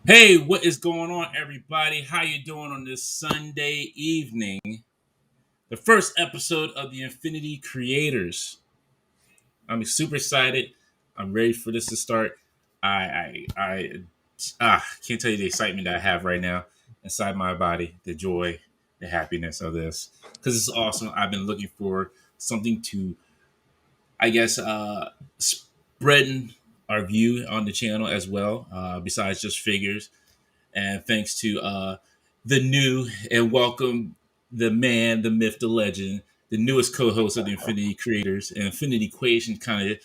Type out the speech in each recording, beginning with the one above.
Hey, what is going on, everybody? How you doing on this Sunday evening? The first episode of the Infinity Creators. I'm super excited. I'm ready for this to start. I can't tell you the excitement that I have right now inside my body, the joy, the happiness of this, because it's awesome. I've been looking for something to, I guess, spreading our view on the channel as well, besides just figures. And thanks to the new and welcome the man, the myth, the legend, the newest co-host of the Infinity Creators and Infinity Equation, kind of,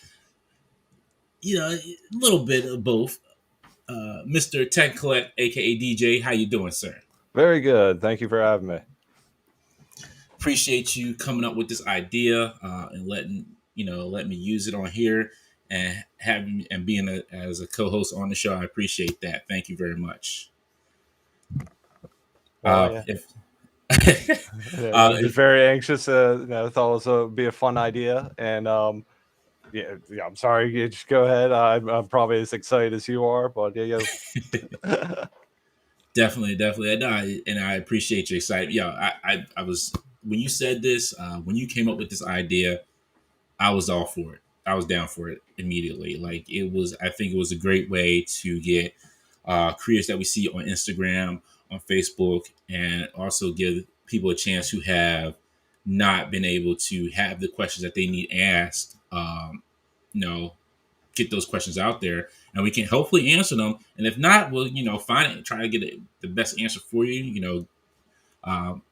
a little bit of both. Mr. Tech Collect, aka DJ, how you doing, sir? Very good. Thank you for having me. Appreciate you coming up with this idea and let me use it on here and having and being as a co-host on the show. I appreciate that. Thank you very much. Well, yeah, If just very anxious. Thought it was be a fun idea, and yeah. I'm sorry. You just go ahead. I'm probably as excited as you are, but yeah, yeah. Definitely, and I appreciate your excitement. Yeah, I was when you said this, when you came up with this idea, I was all for it. I was down for it immediately. Like it was, I think it was a great way to get creators that we see on Instagram, on Facebook, and also give people a chance who have not been able to have the questions that they need asked. You know, get those questions out there and we can hopefully answer them. And if not, we'll, find it, try to get the best answer for you, um,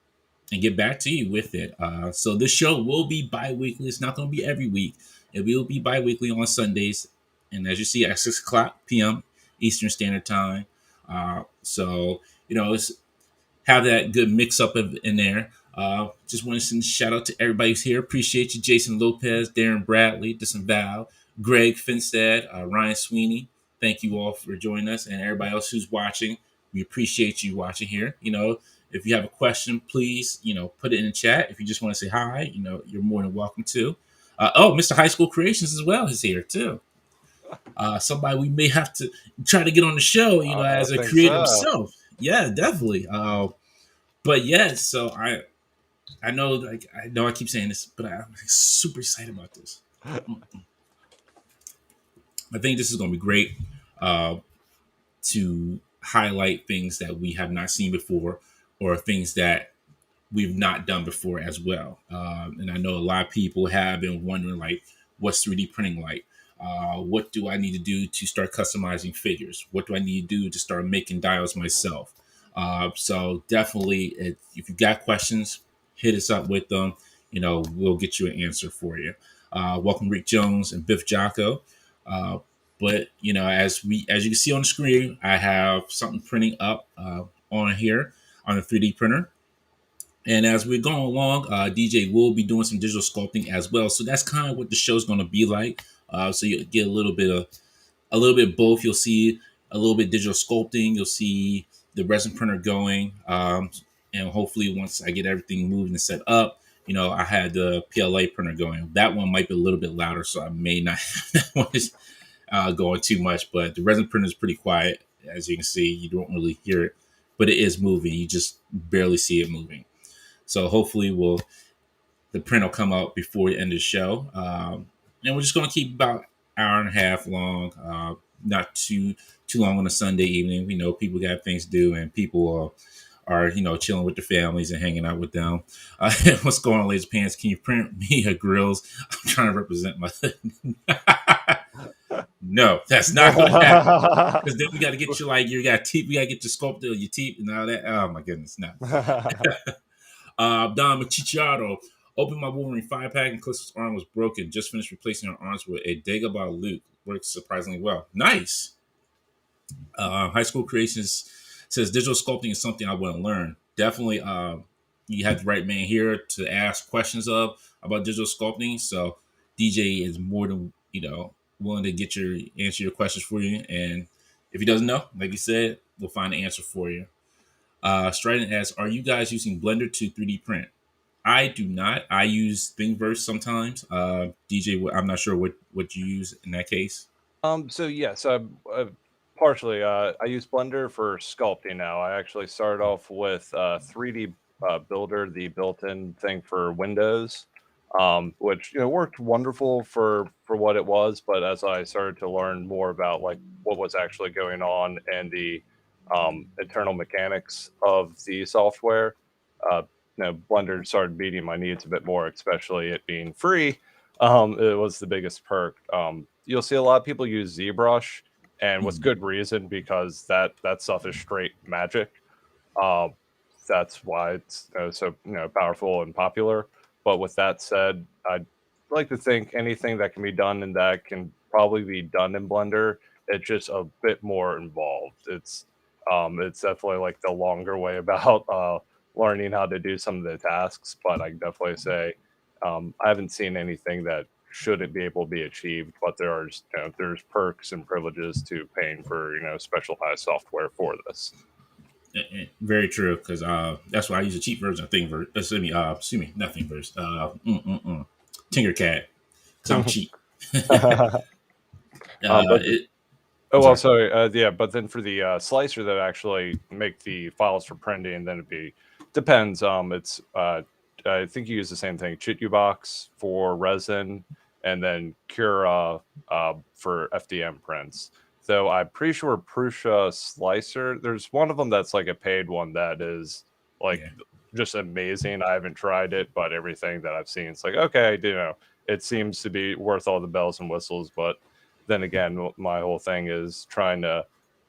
and get back to you with it. So this show will be bi-weekly. It's not going to be every week. It will be bi-weekly on Sundays. And as you see, at 6 o'clock p.m. Eastern Standard Time. So, it's have that good mix up in there. Just want to send a shout out to everybody who's here. Appreciate you, Jason Lopez, Darren Bradley, Val, Greg Finstead, Ryan Sweeney. Thank you all for joining us, and everybody else who's watching. We appreciate you watching here. If you have a question, please, put it in the chat. If you just want to say hi, you're more than welcome to. Mr. High School Creations as well is here too. Somebody we may have to try to get on the show, I as a think creator so. himself. Yeah, definitely. But yeah, so I know, like, I know I keep saying this, but I'm super excited about this. I think this is going to be great uh, to highlight things that we have not seen before or things that we've not done before as well. And I know a lot of people have been wondering, like, what's 3D printing like? What do I need to do to start customizing figures? What do I need to do to start making dials myself? So definitely, if you got questions, hit us up with them. We'll get you an answer for you. Welcome, Rick Jones and Biff Jocko. Uh, but as you can see on the screen, I have something printing up on here on a 3D printer. And as we're going along, DJ will be doing some digital sculpting as well. So that's kind of what the show's going to be like. So you get a little bit of both. You'll see a little bit digital sculpting. You'll see the resin printer going, and hopefully once I get everything moved and set up, I had the PLA printer going. That one might be a little bit louder, so I may not have that one going too much. But the resin printer is pretty quiet, as you can see. You don't really hear it, but it is moving. You just barely see it moving. So hopefully the print will come out before the end of the show. And we're just going to keep about an hour and a half long, not too long on a Sunday evening. We know people got things to do, and people are chilling with their families and hanging out with them. What's going on, ladies pants? Can you print me a grills? I'm trying to represent my. No, that's not going to happen. Because then we got to get you like you got teeth. We got to get your sculptor, your teeth, and all that. Oh my goodness, no. Don Machicciaro opened my Wolverine 5-pack and Callisto's arm was broken. Just finished replacing her arms with a Dagobah Luke. Works surprisingly well. Nice. High School Creations says digital sculpting is something I want to learn. Definitely, you have the right man here to ask questions of about digital sculpting. So DJ is more than willing to answer your questions for you. And if he doesn't know, like you said, we'll find an answer for you. Strident asks, are you guys using Blender to 3D print? I do not. I use Thingiverse sometimes. DJ, I'm not sure what you use in that case. So yes, Partially, I use Blender for sculpting now. I actually started off with 3D Builder, the built-in thing for Windows, which worked wonderful for what it was. But as I started to learn more about like what was actually going on and the internal mechanics of the software, uh, Blender started meeting my needs a bit more, especially it being free. It was the biggest perk. You'll see a lot of people use ZBrush, and with Mhm. good reason because that stuff is straight magic. Um, that's why it's so powerful and popular. But with that said, I'd like to think anything that can be done in that can probably be done in Blender. It's just a bit more involved. It's definitely like the longer way about learning how to do some of the tasks. But I can definitely say I haven't seen anything that shouldn't be able to be achieved. But there's perks and privileges to paying for specialized software for this. Very true, because that's why I use a cheap version of Thingiverse. Excuse me, not Thingiverse. Tinkercad, because I'm cheap. But It. oh, I'm well, sorry. sorry. Yeah, but then for the slicer that actually make the files for printing, then it be depends. It's I think you use the same thing, Chitubox for resin, and then Cura for FDM prints. So I'm pretty sure Prusa Slicer. There's one of them that's like a paid one that is like Yeah. just amazing. I haven't tried it, but everything that I've seen, it's like okay, it seems to be worth all the bells and whistles, but then again, my whole thing is trying to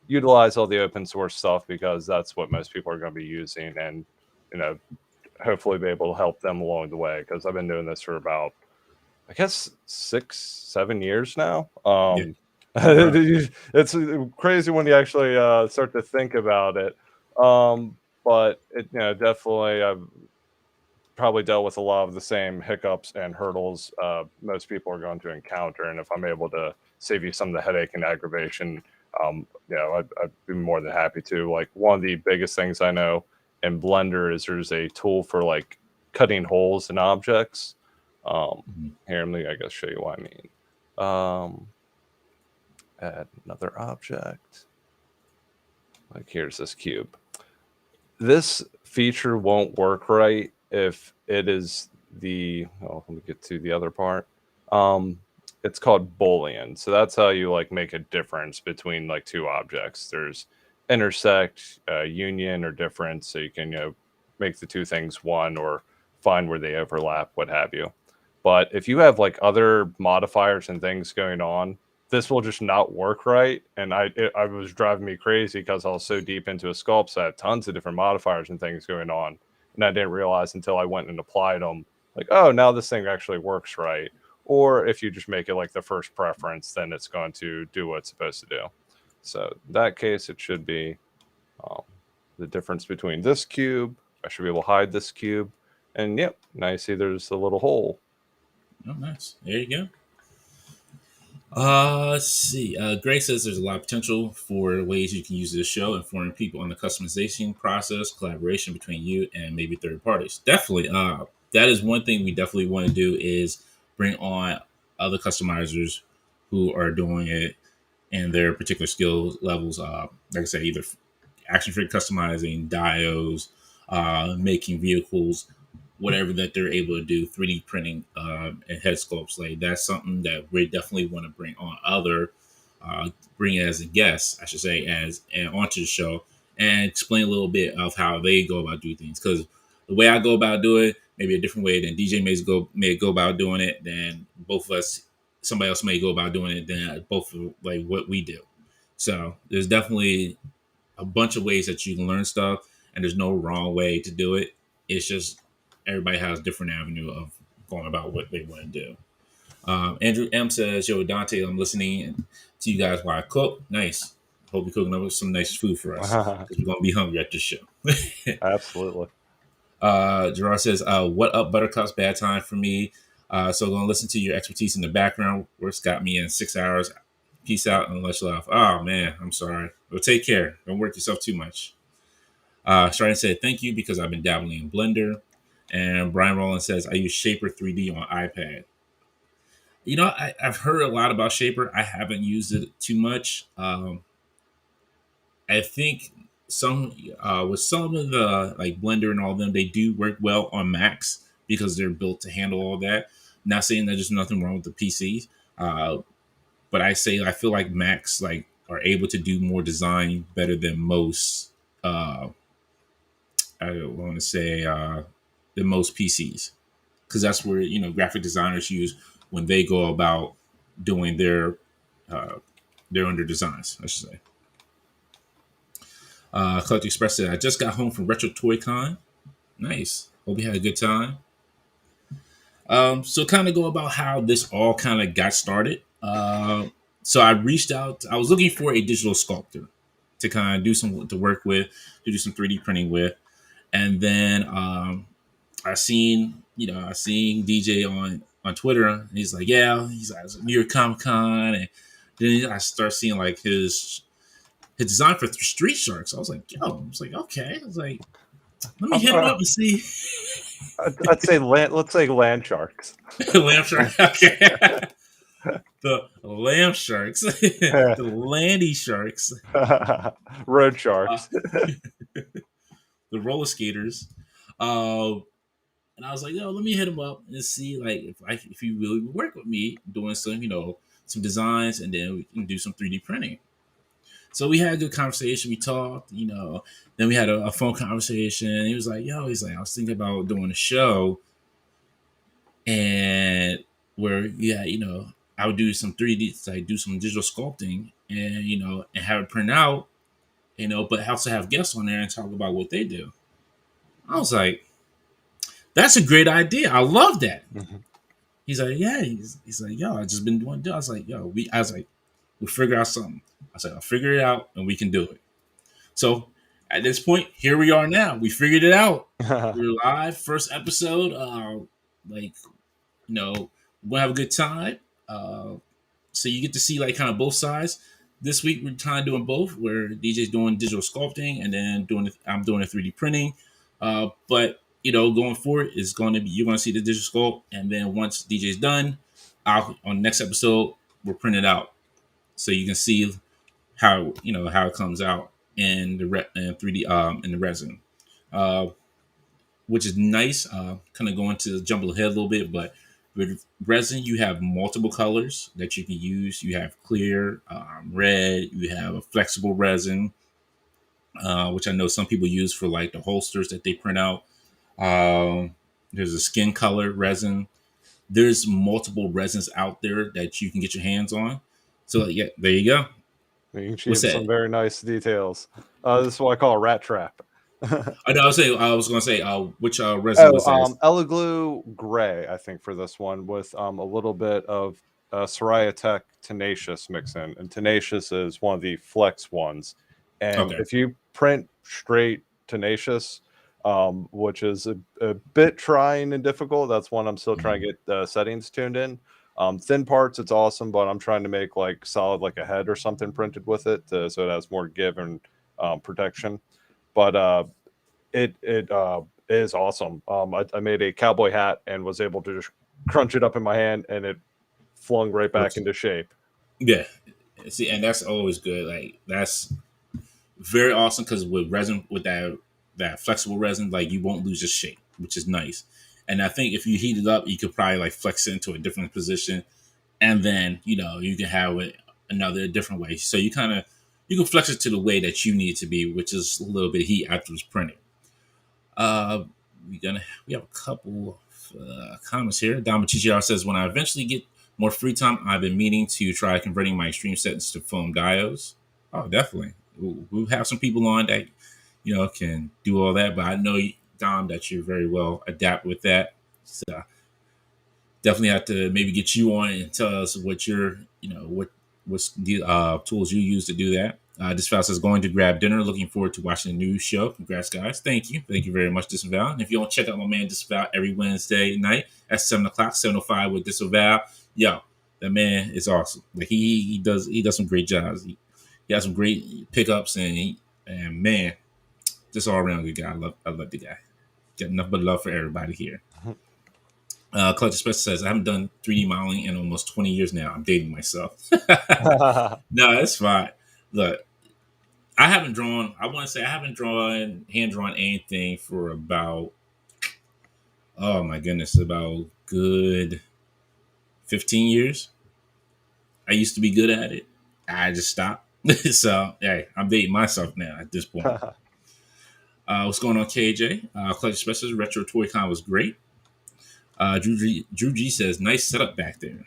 utilize all the open source stuff because that's what most people are going to be using, and you know, hopefully be able to help them along the way. Because I've been doing this for about, I guess, 6, 7 years now. Yeah. Right. It's crazy when you actually start to think about it. Um, but it, definitely, I've probably dealt with a lot of the same hiccups and hurdles most people are going to encounter. And if I'm able to save you some of the headache and aggravation, I'd be more than happy to. Like one of the biggest things I know in Blender is there's a tool for like cutting holes in objects. Um, Mhm. Here, let me I guess show you what I mean. Um, Add another object. Like here's this cube. This feature won't work right if it is let me get to the other part. Um, it's called Boolean. So that's how you like make a difference between like two objects. There's intersect, union, or difference. So you can make the two things one or find where they overlap, what have you. But if you have like other modifiers and things going on, this will just not work right. And I was driving me crazy because I was so deep into a sculpt. So I had tons of different modifiers and things going on. And I didn't realize until I went and applied them, like, oh, now this thing actually works right. Or if you just make it like the first preference, then it's going to do what it's supposed to do. So in that case, it should be um, the difference between this cube. I should be able to hide this cube. And yep, now you see there's a little hole. Oh, nice. There you go. Let's see. Gray says there's a lot of potential for ways you can use this show, informing people on the customization process, collaboration between you and maybe third parties. Definitely. That is one thing we definitely want to do is bring on other customizers who are doing it in their particular skill levels. Like I said, either action figure customizing, dios, making vehicles, whatever that they're able to do, 3D printing and head sculpts. Like that's something that we definitely want to bring on bring as a guest, I should say, as and onto the show and explain a little bit of how they go about doing things. Because the way I go about doing it, maybe a different way than DJ may go about doing it, than both of us. Somebody else may go about doing it than both of like what we do. So there's definitely a bunch of ways that you can learn stuff, and there's no wrong way to do it. It's just everybody has a different avenue of going about what they want to do. Andrew M says, "Yo, Dante, I'm listening to you guys while I cook. Nice. Hope you're cooking up some nice food for us because we're gonna be hungry at this show." Absolutely. Gerard says, "What up, Buttercups? Bad time for me. So gonna listen to your expertise in the background. Work's got me in 6 hours. Peace out and let's laugh." Oh man, I'm sorry. Well, take care. Don't work yourself too much. Starting said, "Thank you because I've been dabbling in Blender." And Brian Rowland says, "I use Shaper 3D on iPad." I've heard a lot about Shaper. I haven't used it too much. I think with some of the like Blender and all of them, they do work well on Macs because they're built to handle all that. Not saying that there's nothing wrong with the PCs, uh, but I feel like Macs like are able to do more design better than most. I want to say than most PCs, because that's where graphic designers use when they go about doing uh, their under designs, I should say. Collect Express said, I just got home from Retro Toy Con. Nice. Hope you had a good time. So kind of go about how this all kind of got started. So I reached out. I was looking for a digital sculptor to kind of do some to work with, to do some 3D printing with, and then I seen DJ on Twitter. And he's like, yeah, he's like, New York Comic Con, and then I start seeing like his design for Street Sharks. I was like, yo, I was like, okay. I was like, let me hit him up and see. I'd say let's say land sharks. Lamb shark. Okay. The lamb sharks. The landy sharks. Road sharks. The roller skaters. Uh, and I was like, yo, let me hit him up and see like if he really would work with me doing some designs, and then we can do some 3D printing. So we had a good conversation. We talked, Then we had a phone conversation. He was like, "Yo," he's like, "I was thinking about doing a show, and where, yeah, I would do some 3D, like do some digital sculpting, and and have it print out, but also have guests on there and talk about what they do." I was like, "That's a great idea. I love that." Mhm. He's like, "Yeah." He's like, "Yo, I just been doing." I was like, "Yo, I was like, we'll figure out something." I said, "I'll figure it out, and we can do it." So at this point, here we are now. We figured it out. We're live, first episode. Like, we'll have a good time. Uh, so you get to see like kind of both sides. This week we're kind of doing both, where DJ's doing digital sculpting and then I'm doing a 3D printing. But going forward is going to be you're going to see the digital sculpt, and then once DJ's done, on the next episode we'll print it out so you can see how it comes out in the 3D in the resin, uh, which is nice. Kind of going to jump ahead a little bit, but with resin you have multiple colors that you can use. You have clear, red. You have a flexible resin, which I know some people use for like the holsters that they print out. There's a skin color resin. There's multiple resins out there that you can get your hands on. So yeah, there you go. You can What's achieve that? some very nice details. This is what I call a rat trap. I was going to say, which resin Oh, was that? Eleglu Gray, I think, for this one, with a little bit of Soraya Tech Tenacious mix in. And Tenacious is one of the flex ones. And Okay. if you print straight Tenacious, which is a bit trying and difficult, that's one I'm still trying to get the settings tuned in. Thin parts, it's awesome, but I'm trying to make like solid, like a head or something printed with it, so it has more give and protection. But it is awesome. I made a cowboy hat and was able to just crunch it up in my hand, and it flung right back Works. into shape. Yeah. See, and that's always good. Like that's very awesome because with resin, with that flexible resin, like you won't lose your shape, which is nice. And I think if you heat it up, you could probably like flex it into a different position, and then you can have it another different way. So you can flex it to the way that you need it to be, which is a little bit of heat after it's printed. Uh, we have a couple of comments here. Dama TGR says, when I eventually get more free time, I've been meaning to try converting my extreme settings to foam diodes. Oh, definitely. We'll have some people on that can do all that, but I know, Dom, that you're very well adapt with that. So definitely have to maybe get you on and tell us what your what's the tools you use to do that. This file says, going to grab dinner. Looking forward to watching the new show. Congrats, guys. Thank you very much, Disavow. And if you don't check out my man Disavow every Wednesday night at 7 o'clock, 7:05 with Disavow, yo, that man is awesome. Like he does some great jobs. He has some great pickups, and man, just all around good guy. I love the guy. Got enough but love for everybody here. Clutch Express says, I haven't done 3D modeling in almost 20 years now. I'm dating myself. No, it's fine. Look, I haven't drawn. I want to say I haven't drawn hand drawn anything for about, oh my goodness, about good 15 years. I used to be good at it. I just stopped. So hey, I'm dating myself now at this point. What's going on, KJ? Collector Specialist Retro Toy Con was great. Drew G says, nice setup back there.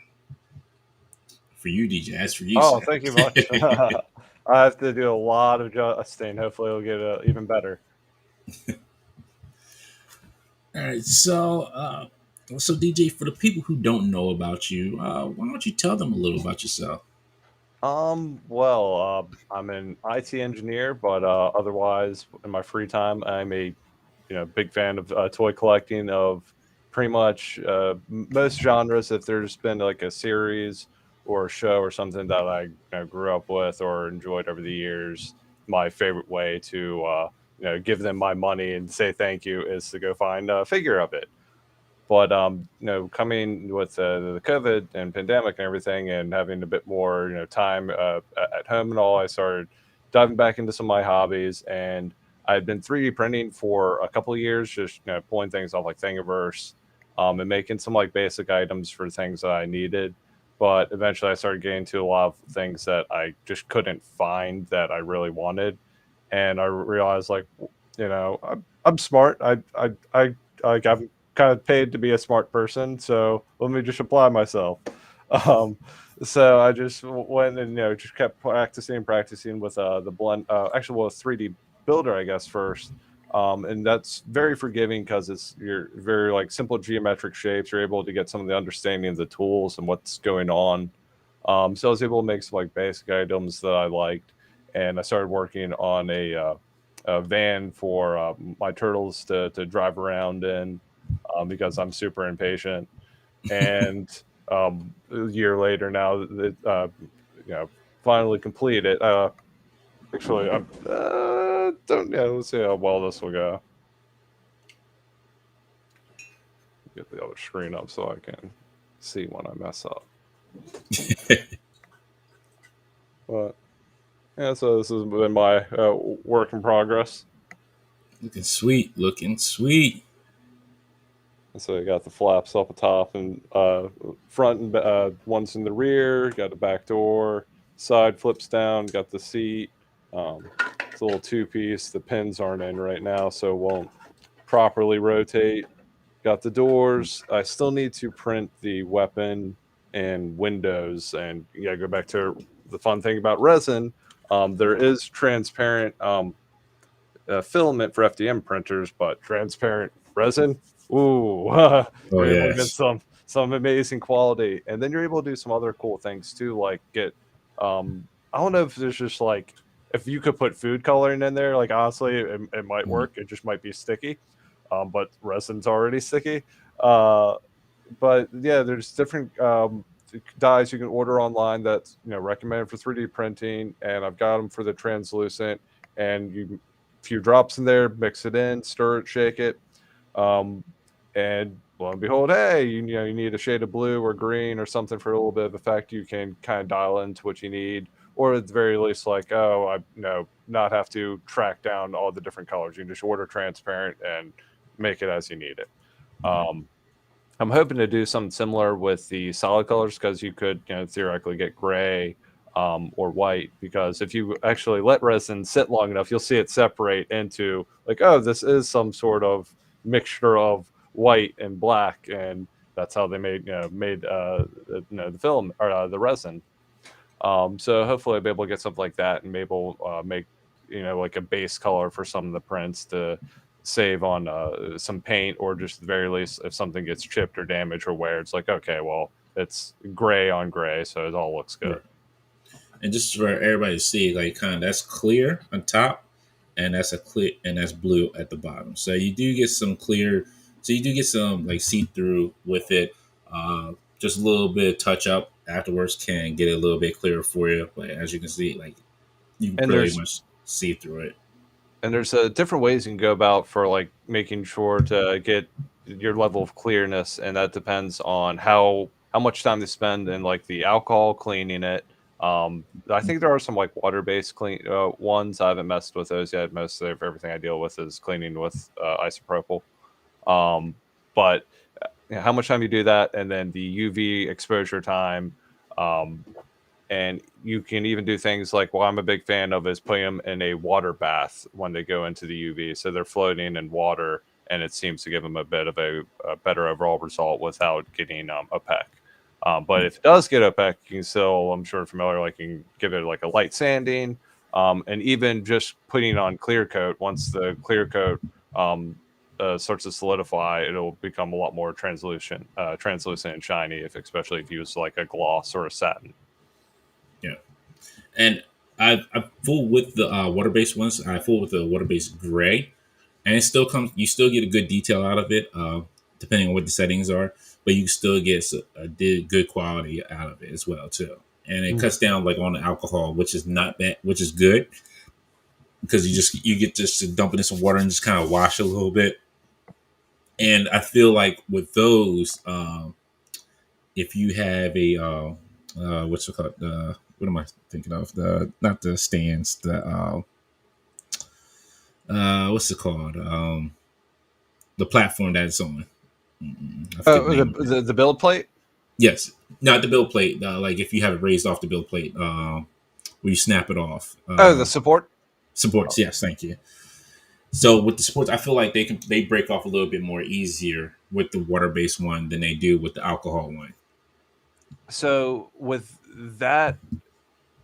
For you, DJ. That's for you, Oh, sir. thank you much. I have to do a lot of adjusting. Hopefully, it'll get even better. All right, so DJ, for the people who don't know about you, why don't you tell them a little about yourself? Well, I'm an IT engineer, but otherwise, in my free time, I'm a big fan of toy collecting of pretty much most genres. If there's been like a series or a show or something that I grew up with or enjoyed over the years, my favorite way to give them my money and say thank you is to go find a figure of it. But coming with the COVID and pandemic and everything, and having a bit more time at home and all, I started diving back into some of my hobbies, and I'd been 3D printing for a couple of years, just pulling things off like Thingiverse, and making some like basic items for things that I needed. But eventually, I started getting to a lot of things that I just couldn't find that I really wanted, and I realized like, I'm smart. I'm kind of paid to be a smart person, so let me just apply myself. Um, so I just went and just kept practicing and practicing with the blend. Actually, well, 3D Builder, I guess first, and that's very forgiving because it's you're very like simple geometric shapes. You're able to get some of the understanding of the tools and what's going on. So I was able to make some like basic items that I liked, and I started working on a van for my turtles to drive around in because I'm super impatient. And a year later now, that finally complete it. Actually, I don't know. Let's see how well this will go. Get the other screen up so I can see when I mess up. But yeah, so this has been my work in progress. Looking sweet, looking sweet. So you got the flaps up the top and front and one's in the rear. Got the back door, side flips down. Got the seat. It's a little two piece. The pins aren't in right now, so it won't properly rotate. Got the doors. I still need to print the weapon and windows. And yeah, go back to the fun thing about resin. There is transparent filament for FDM printers, but transparent resin, ooh, Oh you're able to get yes. some amazing quality, and then you're able to do some other cool things too, like get I don't know if there's just like if you could put food coloring in there, like honestly, it might Mhm. work. It just might be sticky, but resin's already sticky. Uh, but yeah, there's different dyes you can order online that's recommended for 3D printing, and I've got them for the translucent. And you, a few drops in there, mix it in, stir it, shake it, um, and lo and behold, hey, you need a shade of blue or green or something for a little bit of effect. You can kind of dial into what you need, or at the very least, like I not have to track down all the different colors. You can just order transparent and make it as you need it. Um, I'm hoping to do something similar with the solid colors because you could, theoretically get gray or white. Because if you actually let resin sit long enough, you'll see it separate into like, oh, this is some sort of mixture of white and black, and that's how they made the film or the resin. So hopefully I'll be able to get something like that and maybe make like a base color for some of the prints to save on some paint, or just at the very least if something gets chipped or damaged or wear, it's like okay, well it's gray on gray, so it all looks good. Right. And just for everybody to see, like kind of that's clear on top, and that's a clear and that's blue at the bottom. So you do get some clear. So you do get some like see through with it. Just a little bit of touch up afterwards can get it a little bit clearer for you. But as you can see, like you can And pretty there's much see through it. different ways you can go about for like making sure to get your level of clearness, and that depends on how much time they spend in like the alcohol cleaning it, I think there are some like water-based clean ones. I haven't messed with those yet. Most of everything I deal with is cleaning with isopropyl. Um, but how much time you do that, and then the UV exposure time. Um, and you can even do things like what I'm a big fan of is putting them in a water bath when they go into the UV. So they're floating in water, and it seems to give them a bit of a better overall result without getting a peck. But if it does get a peck, you can still, I'm sure familiar, like you can give it like a light sanding, and even just putting on clear coat. Once the clear coat um, starts to solidify, it'll become a lot more translucent and shiny. If especially if you use like a gloss or a satin. Yeah. And I fool with the water based ones. I fool with the water based gray, and it still comes. You still get a good detail out of it, depending on what the settings are. But you still get good quality out of it as well too. And it cuts down like on the alcohol, which is not bad, which is good because you get just to dump it in some water and just kind of wash it a little bit. And I feel like with those, if you have a what's it called? What am I thinking of? The not the stands. What's it called? The platform that it's on. I forget the Oh, name of it. the build plate. Yes, not the build plate. Like if you have it raised off the build plate, where you snap it off. Oh, the support. Supports. Yes, thank you. So with the supports, I feel like they break off a little bit more easier with the water based one than they do with the alcohol one. So with that,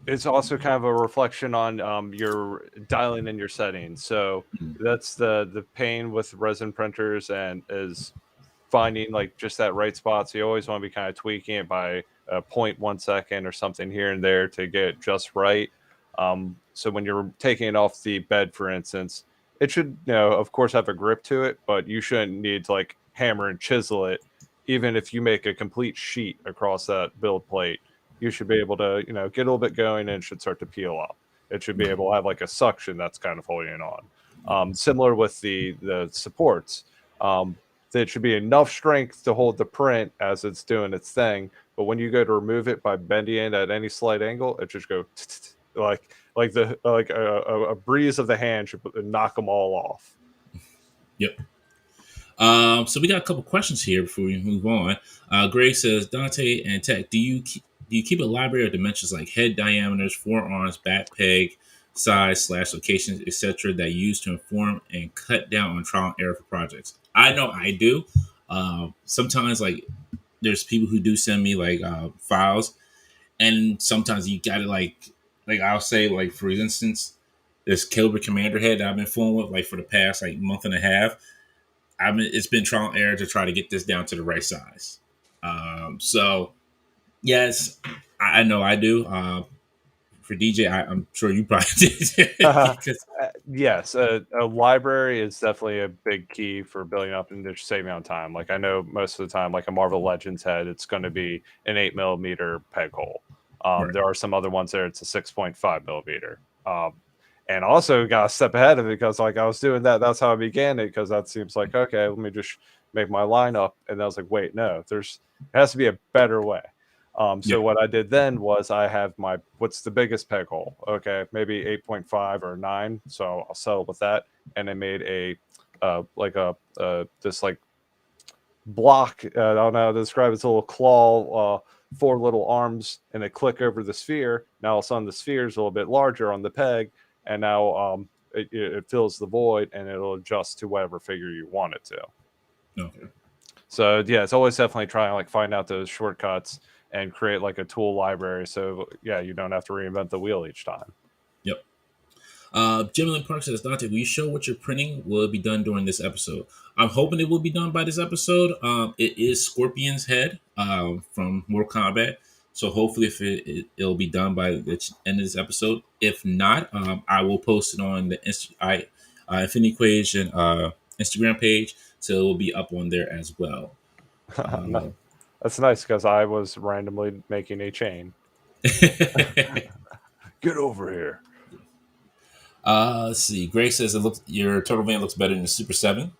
it's also kind of a reflection on your dialing in your settings. So that's the pain with resin printers and is finding like just that right spot. So you always want to be kind of tweaking it by 0.1 second or something here and there to get it just right. So when you're taking it off the bed, for instance, it should, of course, have a grip to it, but you shouldn't need to like hammer and chisel it. Even if you make a complete sheet across that build plate, you should be able to, get a little bit going and it should start to peel up. It should be able to have like a suction that's kind of holding it on. Similar with the supports. There should be enough strength to hold the print as it's doing its thing. But when you go to remove it by bending it at any slight angle, it just go like a breeze of the hand should knock them all off. Yep. So we got a couple questions here before we move on. Gray says, Dante and Tech, do you keep a library of dimensions like head diameters, forearms, back peg, size / locations, etc. that you use to inform and cut down on trial and error for projects? I know I do. Sometimes like there's people who do send me like files, and sometimes you got to like I'll say like for instance, this Cobra Commander head that I've been fooling with like for the past like month and a half. It's been trial and error to try to get this down to the right size. So yes, I know I do. For DJ, I'm sure you probably did. Because, Yes, a library is definitely a big key for building up and just saving on time. Like I know most of the time, like a Marvel Legends head, it's going to be an 8 millimeter peg hole. right. There are some other ones there; it's a 6.5 millimeter. And also got a step ahead of it because like I was doing that. That's how I began it because that seems like okay. Let me just make my line up, and I was like, wait, no, it has to be a better way. Yeah. So what I did then was I have what's the biggest peg hole? Okay, maybe 8.5 or 9. So I'll settle with that. And I made a like a this like block. I don't know how to describe it. It's a little claw, 4 little arms, and they click over the sphere. Now all of a sudden the sphere is a little bit larger on the peg, and now it fills the void and it'll adjust to whatever figure you want it to. Okay. So yeah, it's always definitely trying to like find out those shortcuts and create like a tool library. So yeah, you don't have to reinvent the wheel each time. Yep. Jim Lynn Park says, Dante, will you show what you're printing? Will it be done during this episode? I'm hoping it will be done by this episode. It is Scorpion's head from Mortal Kombat. So hopefully if it'll be done by the end of this episode. If not, I will post it on the Infinity Equation Instagram page. So it will be up on there as well. No, that's nice because I was randomly making a chain. Get over here. Let's see. Greg says your Turtle Van looks better than the Super 7.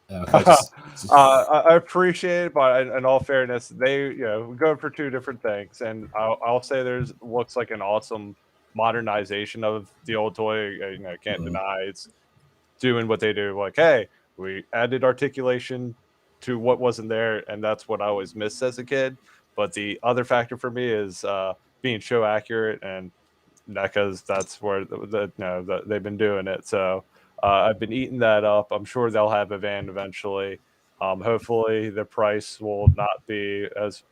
I just I appreciate it, but in all fairness, they go for two different things, and I'll say there's looks like an awesome modernization of the old toy. Can't uh, deny it's doing what they do. Like, hey, we added articulation to what wasn't there, and that's what I always missed as a kid. But the other factor for me is being show accurate, and NECA's that's where they've been doing it. So I've been eating that up. I'm sure they'll have a van eventually. Hopefully, the price will not be as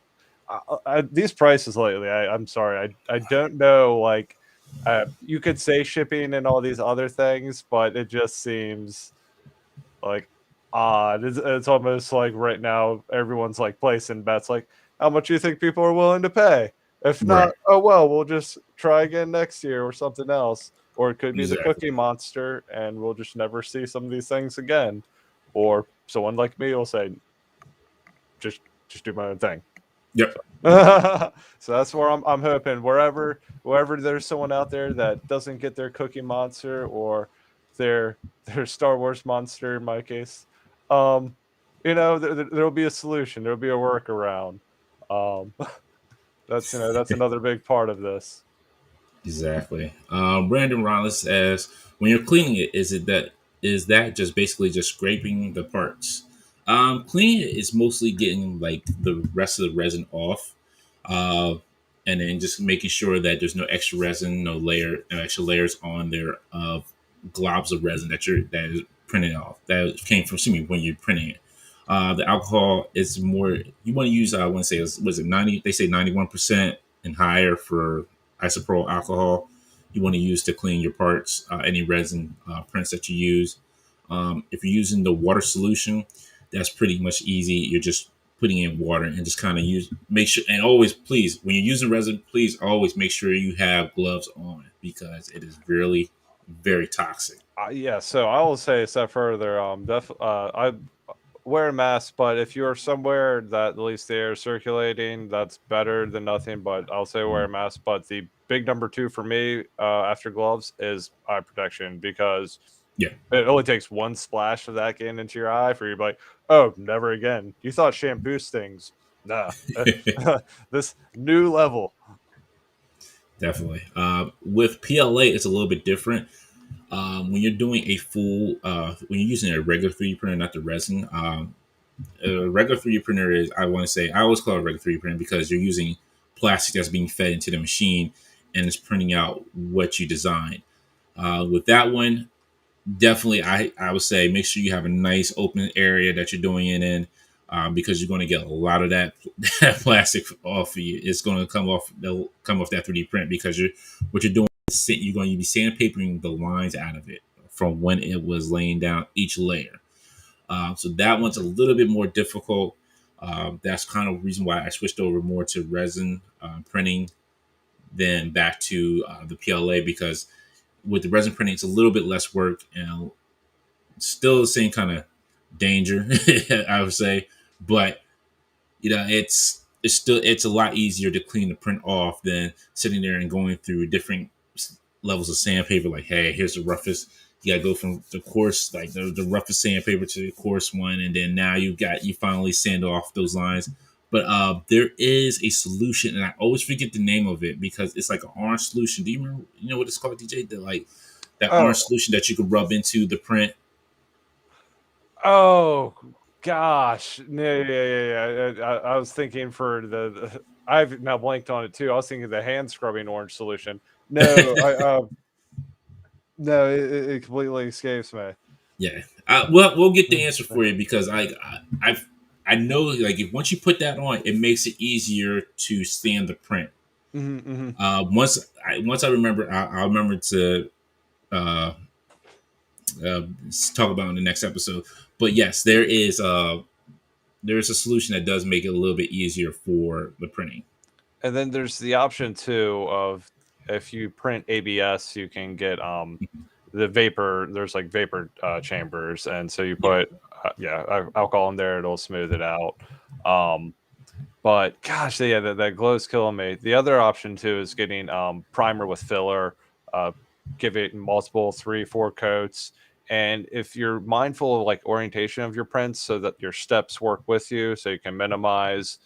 these prices lately. I'm sorry, I don't know. Like, you could say shipping and all these other things, but it just seems like odd. It's almost like right now everyone's like placing bets, like how much do you think people are willing to pay? If not, right, oh well, we'll just try again next year or something else. Or it could be the exactly. Cookie Monster, and we'll just never see some of these things again. Or someone like me will say, just do my own thing. Yep. So that's where I'm hoping wherever there's someone out there that doesn't get their Cookie Monster or their Star Wars monster in my case, um, there'll be a solution. There'll be a workaround. Um, that's another big part of this. Exactly. Brandon Rollins asks, when you're cleaning it, is that just basically just scraping the parts? Cleaning it is mostly getting like the rest of the resin off, uh, and then just making sure that there's no extra resin, no extra layers on there of globs of resin that is printed off that came from, excuse me, when you're printing it. The alcohol is more. You want to use. I want to say was it 90? They say 91% and higher for isopropyl alcohol you want to use to clean your parts, any resin prints that you use. If you're using the water solution, that's pretty much easy. You're just putting in water and just kind of make sure, and always, please, when you're using resin, please always make sure you have gloves on because it is really very toxic. Yeah, so I will say a step further. I wear a mask, but if you're somewhere that at least the air is circulating, that's better than nothing. But I'll say wear a mask. But the big number two for me after gloves is eye protection because Yeah. it only takes one splash of that getting into your eye for you to be like, oh, never again. You thought shampoo stings. Nah. This new level. Definitely. With PLA, it's a little bit different. When you're doing when you're using a regular 3D printer, not the resin, a regular 3D printer is, I want to say, I always call it a regular 3D printer because you're using plastic that's being fed into the machine and it's printing out what you designed. With that one, definitely, I would say make sure you have a nice open area that you're doing it in. Because you're going to get a lot of that plastic off of you. It's going to they'll come off that 3D print because what you're doing is you're going to be sandpapering the lines out of it from when it was laying down each layer. So that one's a little bit more difficult. That's kind of the reason why I switched over more to resin printing than back to the PLA because with the resin printing, it's a little bit less work and still the same kind of danger, I would say. But it's a lot easier to clean the print off than sitting there and going through different levels of sandpaper. Like, hey, here's the roughest. You gotta go from the coarse, like the roughest sandpaper to the coarse one, and then now you finally sand off those lines. But there is a solution, and I always forget the name of it because it's like an orange solution. Do you remember? You know what it's called, DJ? That Oh, orange solution that you could rub into the print. oh gosh. No, yeah. I was thinking for I've now blanked on it too. I was thinking the hand scrubbing orange solution. No, no, it completely escapes me. Yeah. Well, we'll get the answer for you because I know like if once you put that on, it makes it easier to stand the print. Hmm, hmm. Once I remember, I'll remember to uh, uh, talk about in the next episode. But yes, there is a solution that does make it a little bit easier for the printing. And then there's the option too of if you print ABS, you can get the vapor. There's like vapor chambers, and so you Yeah. put alcohol in there, it'll smooth it out. Um, But gosh, yeah, that glow's killing me. The other option too is getting primer with filler, uh, give it multiple 3, 4 coats, And if you're mindful of like orientation of your prints so that your steps work with you, so you can minimize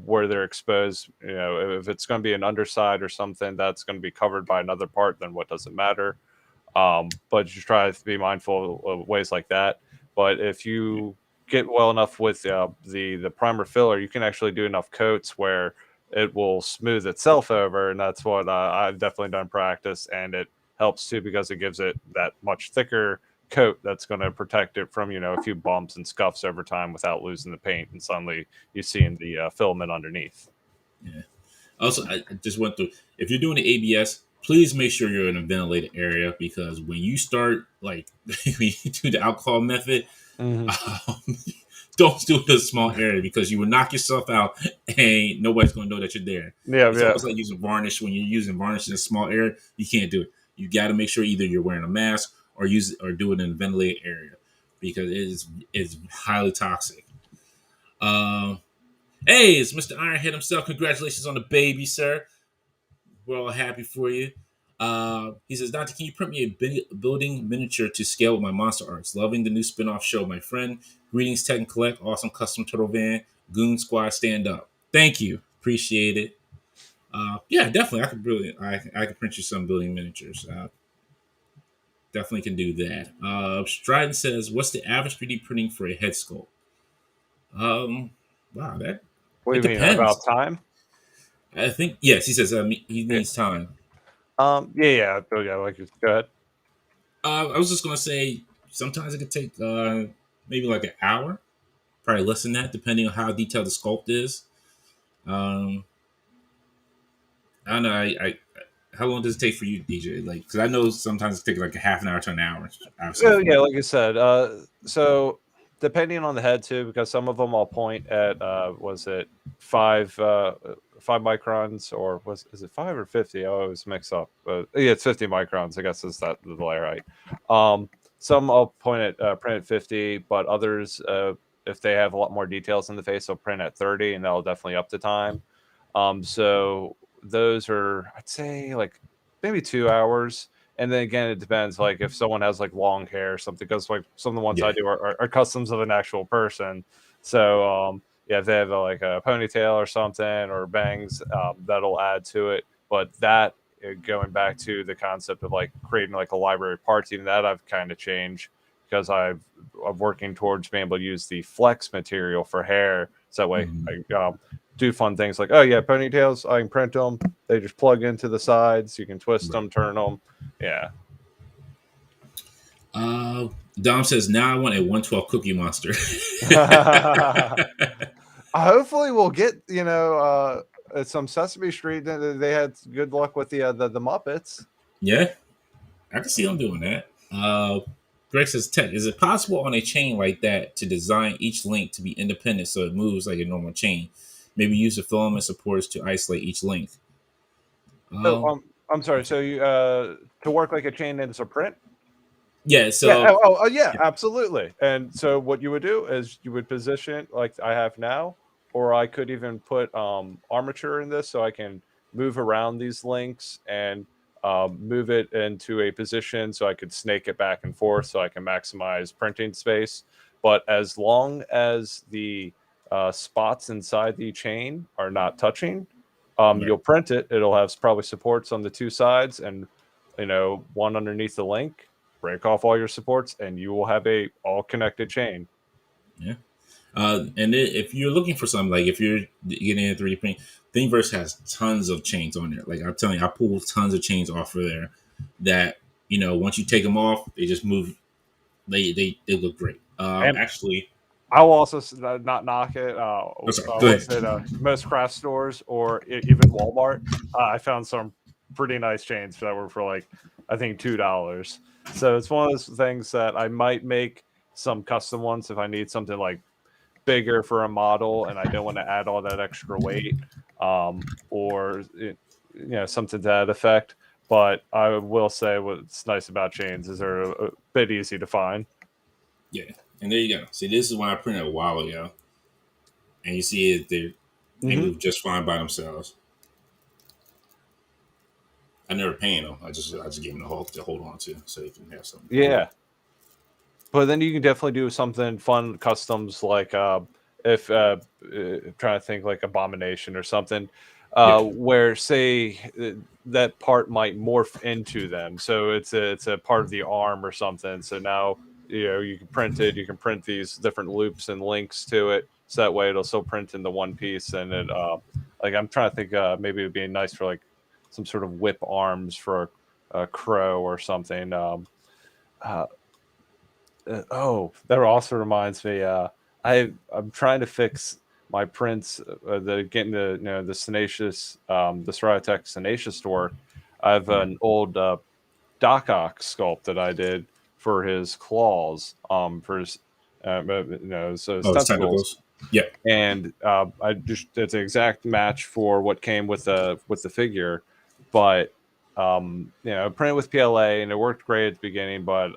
where they're exposed. If it's going to be an underside or something that's going to be covered by another part, then what does it matter? But you try to be mindful of ways like that. But if you get well enough with the primer filler, you can actually do enough coats where it will smooth itself over, and that's what I've definitely done practice, and it helps too because it gives it that much thicker coat that's going to protect it from a few bumps and scuffs over time without losing the paint, and suddenly you see in the filament underneath. Yeah. Also, I just went through. If you're doing the ABS, please make sure you're in a ventilated area, because when you start like when you do the alcohol method, Mm-hmm. um, don't do it in a small area, because you will knock yourself out and nobody's going to know that you're there. Yeah, It's yeah. almost like using varnish. When you're using varnish in a small area, you can't do it. You got to make sure either you're wearing a mask or use it or do it in a ventilated area, because it's highly toxic. Um, hey, it's Mr. Ironhead himself. Congratulations on the baby, sir. We're all happy for you. He says, Doctor, can you print me a building miniature to scale with my monster arts? Loving the new spin-off show, my friend. Greetings, Tech and Collect. Awesome custom turtle van. Goon Squad, stand up. Thank you. Appreciate it. Yeah, definitely. I could print you some building miniatures. Definitely can do that. Strident says, what's the average 3D printing for a head sculpt? Wow, that What do it you mean about depends. time? I think yes. He says he Yeah. needs time. Yeah. Oh, yeah. Like, go ahead. I was just gonna say sometimes it could take maybe like an hour, probably less than that, depending on how detailed the sculpt is. Um, I don't know. How long does it take for you, DJ? Like, because I know sometimes it takes like a half an hour to an hour. I've seen Oh, for yeah, me. like I said, so depending on the head too, because some of them I'll point at, was it 5 microns, or is it 5 or 50? I always mix up. Yeah, it's 50 microns. I guess is that the layer height. Some I'll point at print at 50, but others, if they have a lot more details in the face, they'll print at 30, and that'll definitely up the time. So those are, I'd say, like maybe 2 hours. And then again, it depends. Like if someone has like long hair or something, because like some of the ones I Yeah. do are customs of an actual person. So yeah, if they have like a ponytail or something or bangs, that'll add to it. But that going back to the concept of like creating like a library parts, even that I've kind of changed because I'm working towards being able to use the flex material for hair. So that way Mhm. I do fun things like, oh yeah, ponytails, I can print them. They just plug into the sides. You can twist Right. them, turn them. Yeah. Uh, Dom says now I want a 112 Cookie Monster. Hopefully, we'll get some Sesame Street. They had good luck with the Muppets. Yeah, I can see them doing that. Greg says, Tech, is it possible on a chain like that to design each link to be independent so it moves like a normal chain? Maybe use the filament supports to isolate each link. So Um, I'm sorry. okay. So you to work like a chain and it's a print. Yeah, Yeah. so Yeah. Absolutely. And so what you would do is you would position like I have now, or I could even put armature in this so I can move around these links and move it into a position so I could snake it back and forth so I can maximize printing space. But as long as the spots inside the chain are not touching, right, you'll print it. It'll have probably supports on the two sides and one underneath the link. Break off all your supports and you will have a all connected chain. yeah. And then if you're looking for something, like if you're getting into 3D printing, Thingiverse has tons of chains on there. Like I'm telling you, I pulled tons of chains off of there that, once you take them off, they just move. They look great. And Actually, I will also not knock it. I'm sorry. Go What's ahead. it? Most craft stores or even Walmart. I found some pretty nice chains that were for like I think $2. So it's one of those things that I might make some custom ones if I need something like bigger for a model and I don't want to add all that extra weight, or something to that effect. But I will say what's nice about chains is they're a bit easy to find. Yeah, and there you go. See, this is when I printed a while ago, and you see it. They Hmm. move just fine by themselves. I never paint them. I just give them the hook to hold on to, so you can have something to hold. Yeah. But then you can definitely do something fun, customs like if trying to think like Abomination or something, Yeah. where say that part might morph into them. So it's a part of the arm or something. So now you can print it. You can print these different loops and links to it. So that way it'll still print in the one piece. And it like I'm trying to think maybe it'd be nice for like some sort of whip arms for a crow or something. Uh, oh, that also reminds me. I'm trying to fix my prints. The getting the Tenacious, the Tech Tenacious to work. I have Mhm. an old Doc Ock sculpt that I did for his claws, for his so his Oh, it's tentacles, tentacles. Yeah. and I just it's an exact match for what came with the figure, but I printed with PLA and it worked great at the beginning, but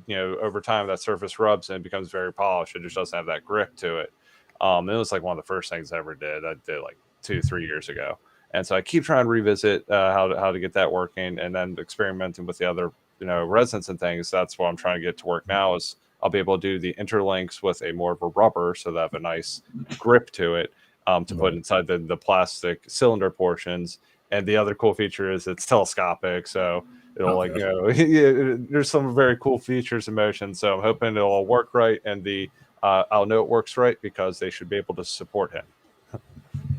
over time that surface rubs and it becomes very polished. It just doesn't have that grip to it. It was like one of the first things I ever did. I did like 2 3 years ago, and so I keep trying to revisit how to get that working, and then experimenting with the other resins and things. That's what I'm trying to get to work now. Is I'll be able to do the interlinks with a more of a rubber, so that have a nice grip to it, to put Right. inside the plastic cylinder portions. And the other cool feature is it's telescopic, so it'll like Okay. yeah, there's some very cool features and motions. So I'm hoping it'll all work right, and I'll know it works right because they should be able to support him.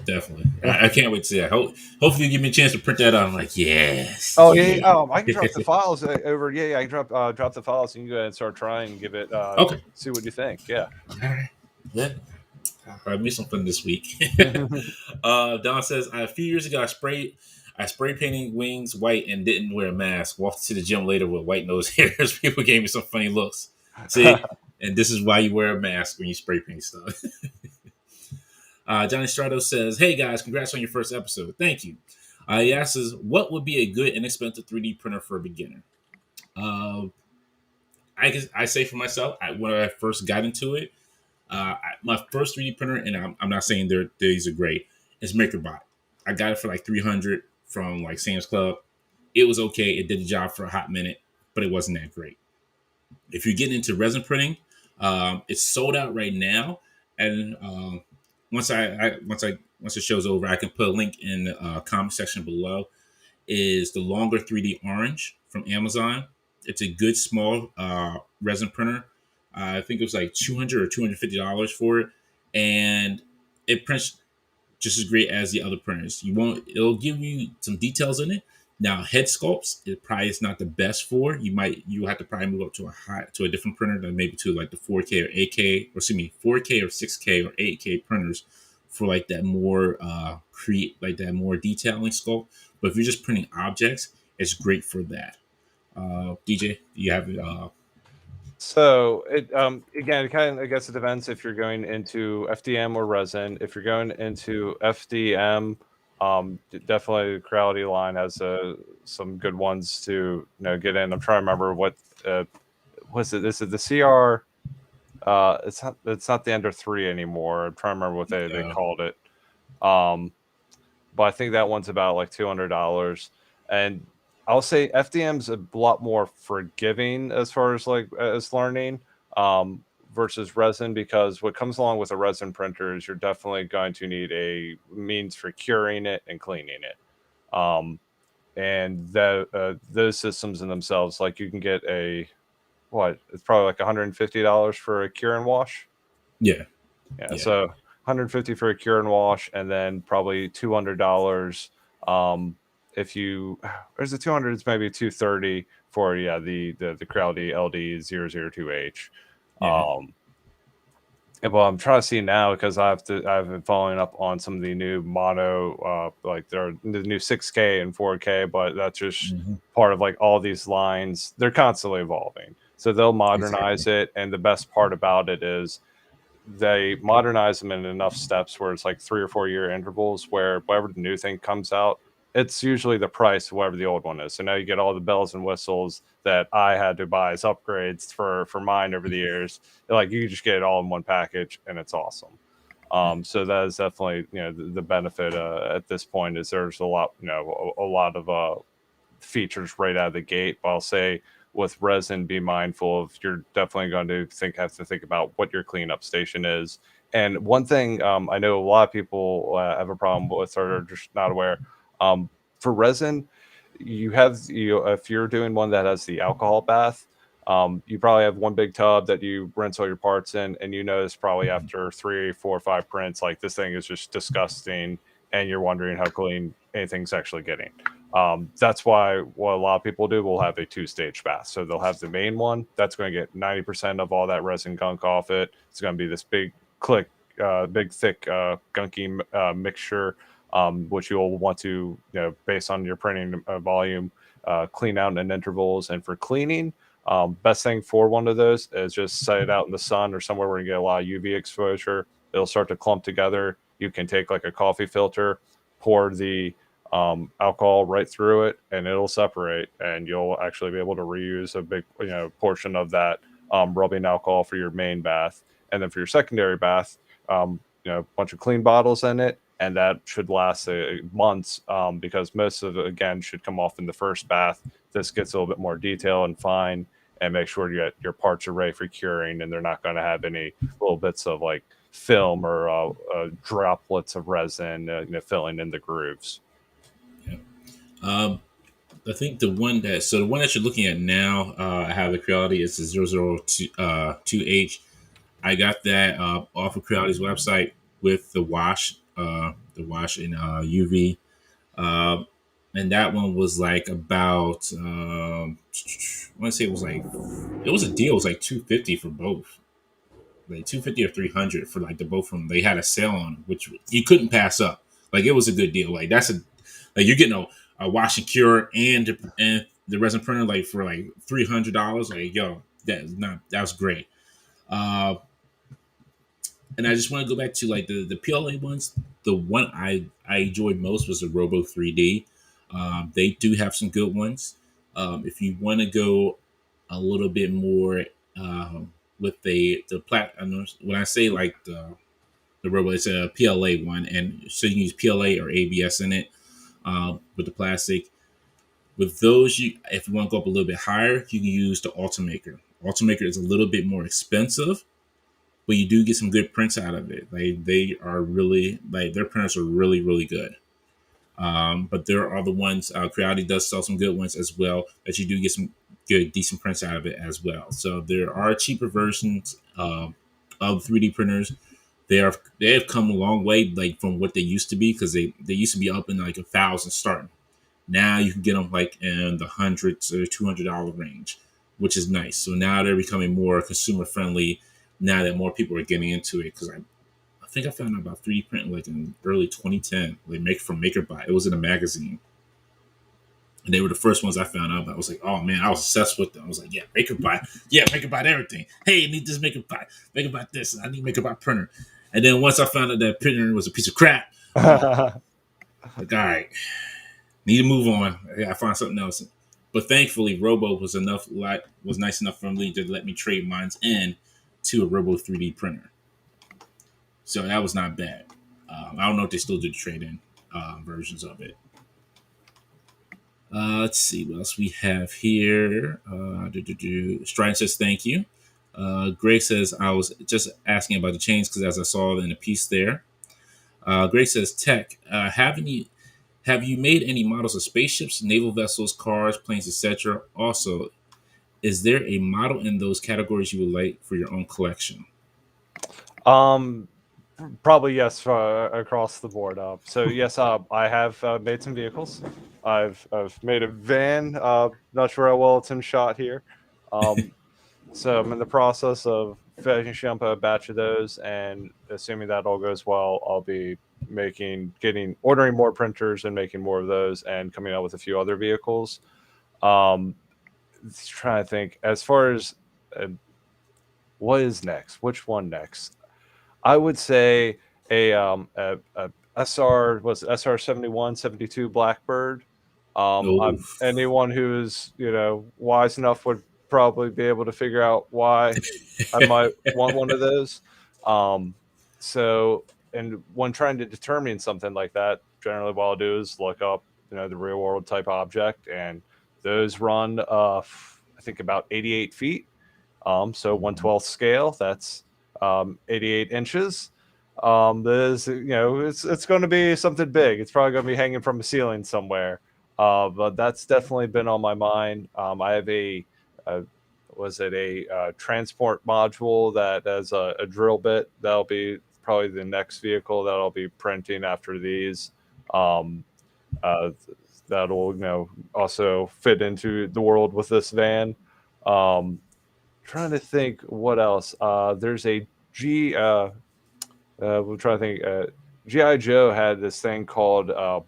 Definitely. I can't wait to see that. Hopefully, you give me a chance to print that out. I'm like, yes, Oh yeah, yeah. I can drop the files over. Yeah, yeah, I can drop the files, and you can go ahead and start trying and give it Okay. see what you think. Yeah. All right. Yeah. I made something this week. Don says, a few years ago, I spray painted wings white and didn't wear a mask. Walked to the gym later with white nose hairs. People gave me some funny looks. See, and this is why you wear a mask when you spray paint stuff. Johnny Strato says, "Hey guys, congrats on your first episode. Thank you." He asks us, "What would be a good inexpensive 3D printer for a beginner?" Uh, I say for myself, when I first got into it, my first 3D printer, and I'm not saying these are great, is MakerBot. I got it for like 300 from like Sam's Club. It was okay. It did the job for a hot minute, but it wasn't that great. If you're getting into resin printing, it's sold out right now. And once the show's over, I can put a link in the comment section below. Is the longer 3D orange from Amazon? It's a good small resin printer. I think it was like $200 or $250 for it, and it prints just as great as the other printers. You won't. It'll give you some details in it. Now, head sculpts, it probably is not the best for. You have to probably move up to a different printer, than maybe to like the 4K or 8K, or excuse me, 4K or 6K or 8K printers for like that more create like that more detailing sculpt. But if you're just printing objects, it's great for that. DJ, do you have it? So it again, it kind of I guess it depends if you're going into FDM or resin. If you're going into FDM, definitely the Creality line has some good ones to get in. I'm trying to remember what was it. This is the CR. It's not the Ender 3 anymore. I'm trying to remember what they Uh, called it. Um, but I think that one's about like $200. And I'll say FDM's a lot more forgiving as far as like as learning versus resin, because what comes along with a resin printer is you're definitely going to need a means for curing it and cleaning it. And those systems in themselves, like you can get it's probably like $150 for a cure and wash. yeah, Yeah, yeah, so 150 for a cure and wash, and then probably $200 if you or is it 200? It's maybe 230 for the Crowdy LD002H. yeah. Well, I'm trying to see now because I've been following up on some of the new mono like the new 6K and 4K, but that's just Hmm. part of like all these lines. They're constantly evolving, so they'll Exactly. modernize it. And the best part about it is they modernize them in enough steps where it's like 3 or 4 year intervals where whatever the new thing comes out, it's usually the price of whatever the old one is. So now you get all the bells and whistles that I had to buy as upgrades for mine over the years. Like you just get it all in one package and it's awesome. So that is definitely the benefit at this point is there's a lot a lot of features right out of the gate. But I'll say with resin, be mindful of, you're definitely going to have to think about what your cleanup station is. And one thing, I know a lot of people have a problem with, or are just not aware. Um, for resin, if you're doing one that has the alcohol bath, you probably have one big tub that you rinse all your parts in, and you notice probably after 3, 4, 5 prints, like this thing is just disgusting, and you're wondering how clean anything's actually getting. That's why what a lot of people do will have a two-stage bath. So they'll have the main one that's going to get 90% of all that resin gunk off it. It's going to be this big thick gunky mixture, which you'll want to, based on your printing volume, clean out in intervals. And for cleaning, best thing for one of those is just set it out in the sun or somewhere where you get a lot of UV exposure. It'll start to clump together. You can take like a coffee filter, pour the alcohol right through it, and it'll separate, and you'll actually be able to reuse a big portion of that rubbing alcohol for your main bath. And then for your secondary bath, a bunch of clean bottles in it, and that should last months, because most of it again should come off in the first bath. This gets a little bit more detail and fine, and make sure your parts are ready for curing, and they're not going to have any little bits of like film or droplets of resin filling in the grooves. Yeah. Um, I think the one that you're looking at now, I have the Creality is the 002H. I got that off of Creality's website with the wash in UV. Um, and that one was like about I want to say it was a deal. It was like 250 for both, like 250 or 300 for like the both of them. They had a sale on which you couldn't pass up. Like it was a good deal. Like you're getting a wash and cure and the resin printer like for like $300. Like yo, that was great. Uh, and I just want to go back to like the PLA ones. The one I enjoyed most was the Robo 3D. They do have some good ones. If you want to go a little bit more with the plat, when I say like the Robo, it's a PLA one, and so you can use PLA or ABS in it with the plastic. With those, if you want to go up a little bit higher, you can use the Ultimaker. Ultimaker is a little bit more expensive, but you do get some good prints out of it. They are really like their printers are really good. But there are other ones. Creality does sell some good ones as well that you do get some good decent prints out of it as well. So there are cheaper versions of 3D printers. They have come a long way like from what they used to be because they used to be up in like 1,000 starting. Now you can get them like in the hundreds or $200 range, which is nice. So now they're becoming more consumer friendly. Now that more people are getting into it, because I think I found out about 3D printing like in early 2010, like make from MakerBot. It was in a magazine, and they were the first ones I found out about. I was like, oh man, I was obsessed with them. I was like, yeah, MakerBot everything. Hey, I need this MakerBot this. I need MakerBot printer. And then once I found out that printer was a piece of crap, like all right, need to move on. I gotta find something else. But thankfully, Robo was nice enough for me to let me trade mines in to a Robo 3D printer. So that was not bad. I don't know if they still do the trade in versions of it. Let's see what else we have here. Stride says thank you. Greg says I was just asking about the chains because as I saw in the piece there. Greg says Tech. Have you made any models of spaceships, naval vessels, cars, planes, etc.? Also, is there a model in those categories you would like for your own collection? um Probably yes, across the board. So yes, I have made some vehicles. I've made a van. Not sure how well it's in shot here. Um, so I'm in the process of finishing up a batch of those, and assuming that all goes well, I'll be ordering more printers and making more of those, and coming out with a few other vehicles. Um, just trying to think as far as what is next. Which one next? I would say a SR was SR 71 72 Blackbird. Oh, Anyone who's wise enough would probably be able to figure out why I might want one of those. Um, so, and when trying to determine something like that, generally what I'll do is look up the real world type object, and those run I think about 88 feet. So 1/12 scale, that's 88 inches. There's, it's going to be something big. It's probably going to be hanging from a ceiling somewhere. But that's definitely been on my mind. I have a was it a transport module that has a drill bit. That'll be probably the next vehicle that I'll be printing after these. Um, uh, that'll also fit into the world with this van. Trying to think what else. There's a G. We're trying to think. GI Joe had this thing called a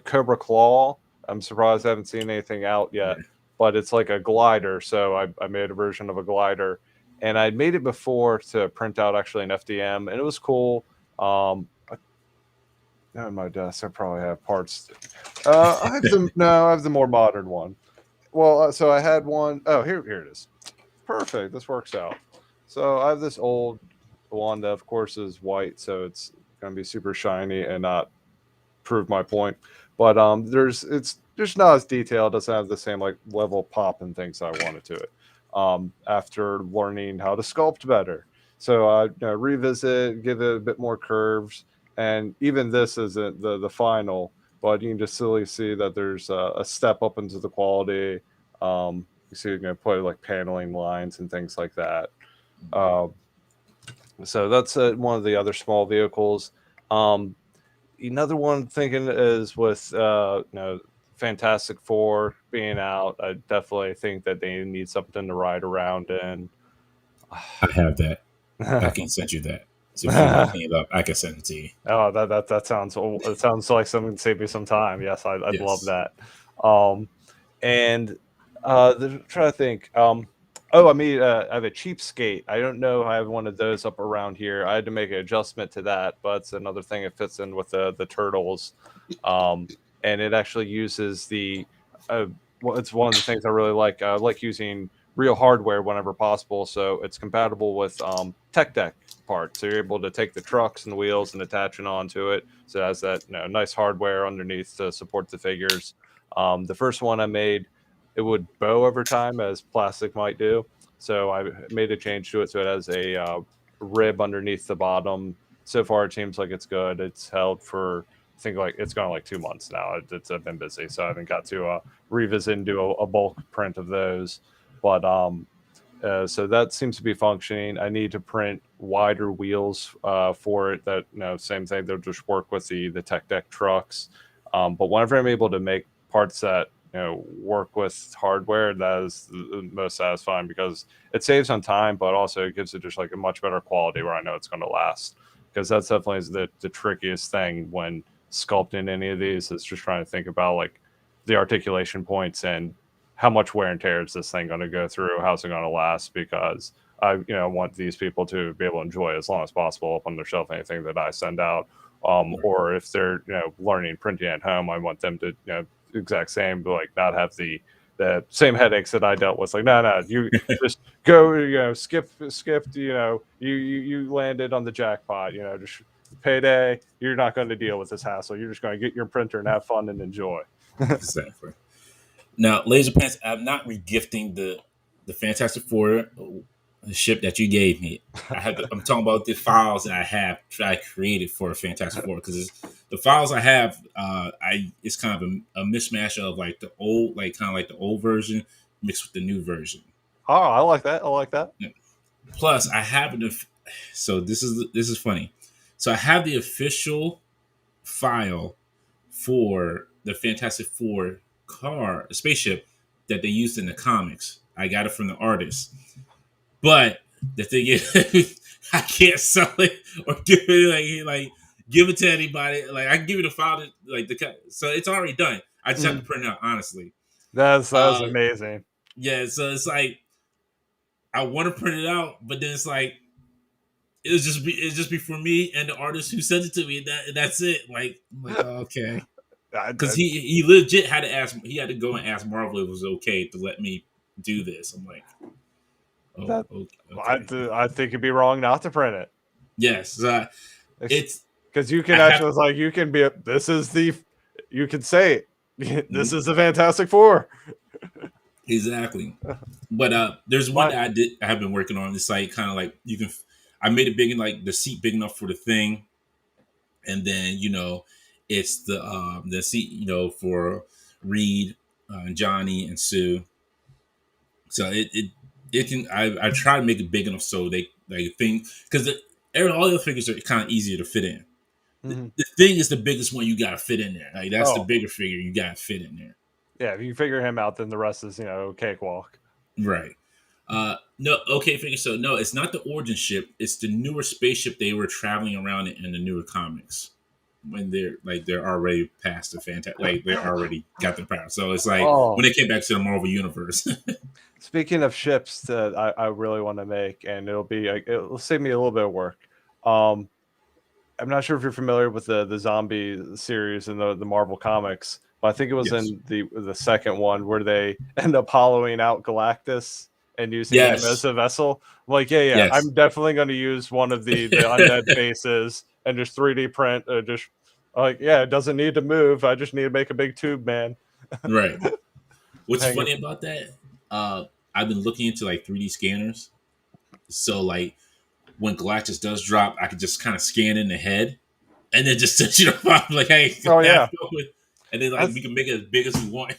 Cobra Claw. I'm surprised I haven't seen anything out yet, Yeah. but it's like a glider. So I made a version of a glider, and I'd made it before to print out actually an FDM, and it was cool. On my desk, I probably have parts. I have the no, I have the more modern one. Well, so I had one. Oh, here it is. Perfect. This works out. So I have this old one that, of course, is white, so it's going to be super shiny and not prove my point. But it's just not as detailed. Doesn't have the same like level of pop and things I wanted to it. After learning how to sculpt better, so I revisit, give it a bit more curves, and even this isn't the final, but you can just silly see that there's a step up into the quality. You see, you're going to put like paneling lines and things like that. Uh, so that's one of the other small vehicles. Another one thinking is with Fantastic Four being out. I definitely think that they need something to ride around in. I have that. I can send you that. So if you're looking it up, I can send it to you. Oh, that sounds like something to save me some time. Yes, I'd love Yes. that. Um, and trying to think. Oh, I have a cheapskate. I don't know. I have one of those up around here. I had to make an adjustment to that, but it's another thing that fits in with the turtles. And it actually uses the. Well, it's one of the things I really like. I like using real hardware whenever possible, so it's compatible with Tech Deck parts. So you're able to take the trucks and wheels and attach it onto it. So it has that nice hardware underneath to support the figures. The first one I made, it would bow over time as plastic might do. So I made a change to it so it has a rib underneath the bottom. So far, it seems like it's good. It's held for I think like it's gone like 2 months now. I've been busy, so I haven't got to revisit and do a bulk print of those. But so that seems to be functioning. I need to print wider wheels for it. That same thing. They'll just work with the Tech Deck trucks. But whenever I'm able to make parts that work with hardware, that is the most satisfying because it saves on time, but also it gives it just like a much better quality where I know it's going to last. Because that's definitely the trickiest thing when sculpting any of these is just trying to think about like the articulation points and how much wear and tear is this thing going to go through? How's it going to last? Because I, want these people to be able to enjoy as long as possible up on their shelf anything that I send out. Or if they're, learning printing at home, I want them to, exact same, but like not have the same headaches that I dealt with. Like, no, you just go, skip, you landed on the jackpot, just payday. You're not going to deal with this hassle. You're just going to get your printer and have fun and enjoy. Exactly. Now, Laser Pants, I'm not regifting the Fantastic Four ship that you gave me. I'm talking about the files that I created for Fantastic Four because the files I have. It's kind of a mismatch of like the old, like kind of like the old version mixed with the new version. Oh, I like that. I like that. Yeah. Plus, I have so this is funny. So I have the official file for the Fantastic Four spaceship that they used in the comics. I got it from the artist. But the thing is, I can't sell it or give it give it to anybody. Like I can give it a file to, so it's already done. I just have to print it out, honestly. That's amazing. Yeah, so it's like I want to print it out, but then it's like it's just be for me and the artist who sent it to me. That's it. I'm like, oh, okay. Because he legit had to ask. He had to go and ask Marvel if it was okay to let me do this. I'm like, oh, okay. I think it'd be wrong not to print it. Yes, it's because you can actually like you can be. This is the you can say it. This is the Fantastic Four. Exactly. But there's one My that I have been working on. It's like kind of like you can. I made it big and like the seat big enough for the thing, and then it's the seat for Reed, Johnny, and Sue. So it can. I try to make it big enough so they think because all the other figures are kind of easier to fit in. Mhm. The thing is the biggest one you got to fit in there. Like that's the Oh, bigger figure you got to fit in there. yeah, if you figure him out, then the rest is, cakewalk. Right. No, okay, figure. So no, it's not the origin ship. It's the newer spaceship they were traveling around in the newer comics when they're already past the fantastic. Like they already got their power. So it's like when Oh, they came back to the Marvel universe. speaking of ships that I really want to make, and it'll save me a little bit of work. Um, I'm not sure if you're familiar with the zombie series in the Marvel comics, but I think it was Yes. in the second one where they end up hollowing out Galactus and using him as Yes. a vessel. I'm like, yeah, Yes. I'm definitely going to use one of the undead faces and just 3D print. Just like, yeah, it doesn't need to move. I just need to make a big tube, man. Right. What's Hang it. funny about that? Uh, I've been looking into like 3D scanners. So like when Galactus does drop, I can just kind of scan in the head and then just touch it up. Like, hey, Oh have yeah, fun with, and then like we that's can make it as big as we want.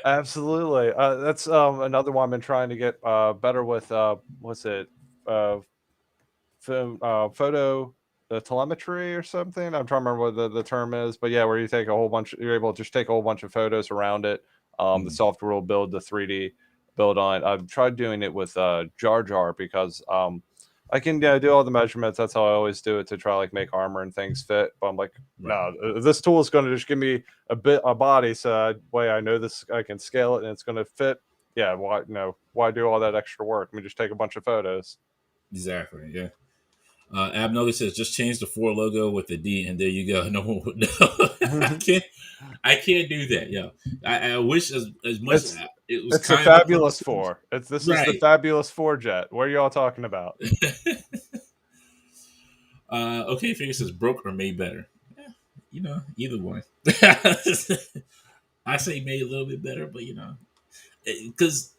absolutely. That's another one I've been trying to get better with. What's it? Uh, photo telemetry or something. I'm trying to remember what the term is, but yeah, where you take a whole bunch, you're able to just take a whole bunch of photos around it. The Mm, software will build the 3D build on it. I've tried doing it with Jar Jar because I can do all the measurements. That's how I always do it to try like make armor and things fit. But I'm like, right. no, this tool is going to just give me a body, so way I know this, I can scale it and it's going to fit. Yeah, why why do all that extra work? Let me just take a bunch of photos. Exactly. Yeah. Abnoga says just change the four logo with the D, and there you go. No, no, I can't. I can't do that. Yeah, I wish as much. It's It was It's the kind of a Fabulous cartoon, Four. This is the right? Fabulous Four jet. What are y'all talking about? Okay, figure says broke or made better. Either one. I say made a little bit better, but because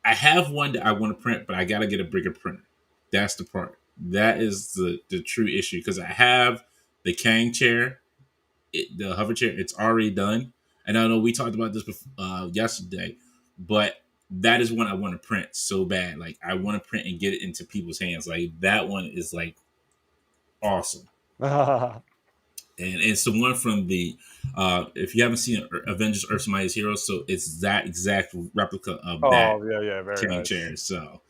I have one that I want to print, but I gotta get a bigger printer. That's the part. That is the true issue because I have the Kang chair, the hover chair. It's already done, and I know we talked about this yesterday, but that is one I want to print so bad. Like I want to print and get it into people's hands. Like that one is like awesome, Oh and it's the one from the. If you haven't seen Avengers: Earth's Mightiest Heroes, so it's that exact replica of that yeah, yeah, very Kang nice. chair. So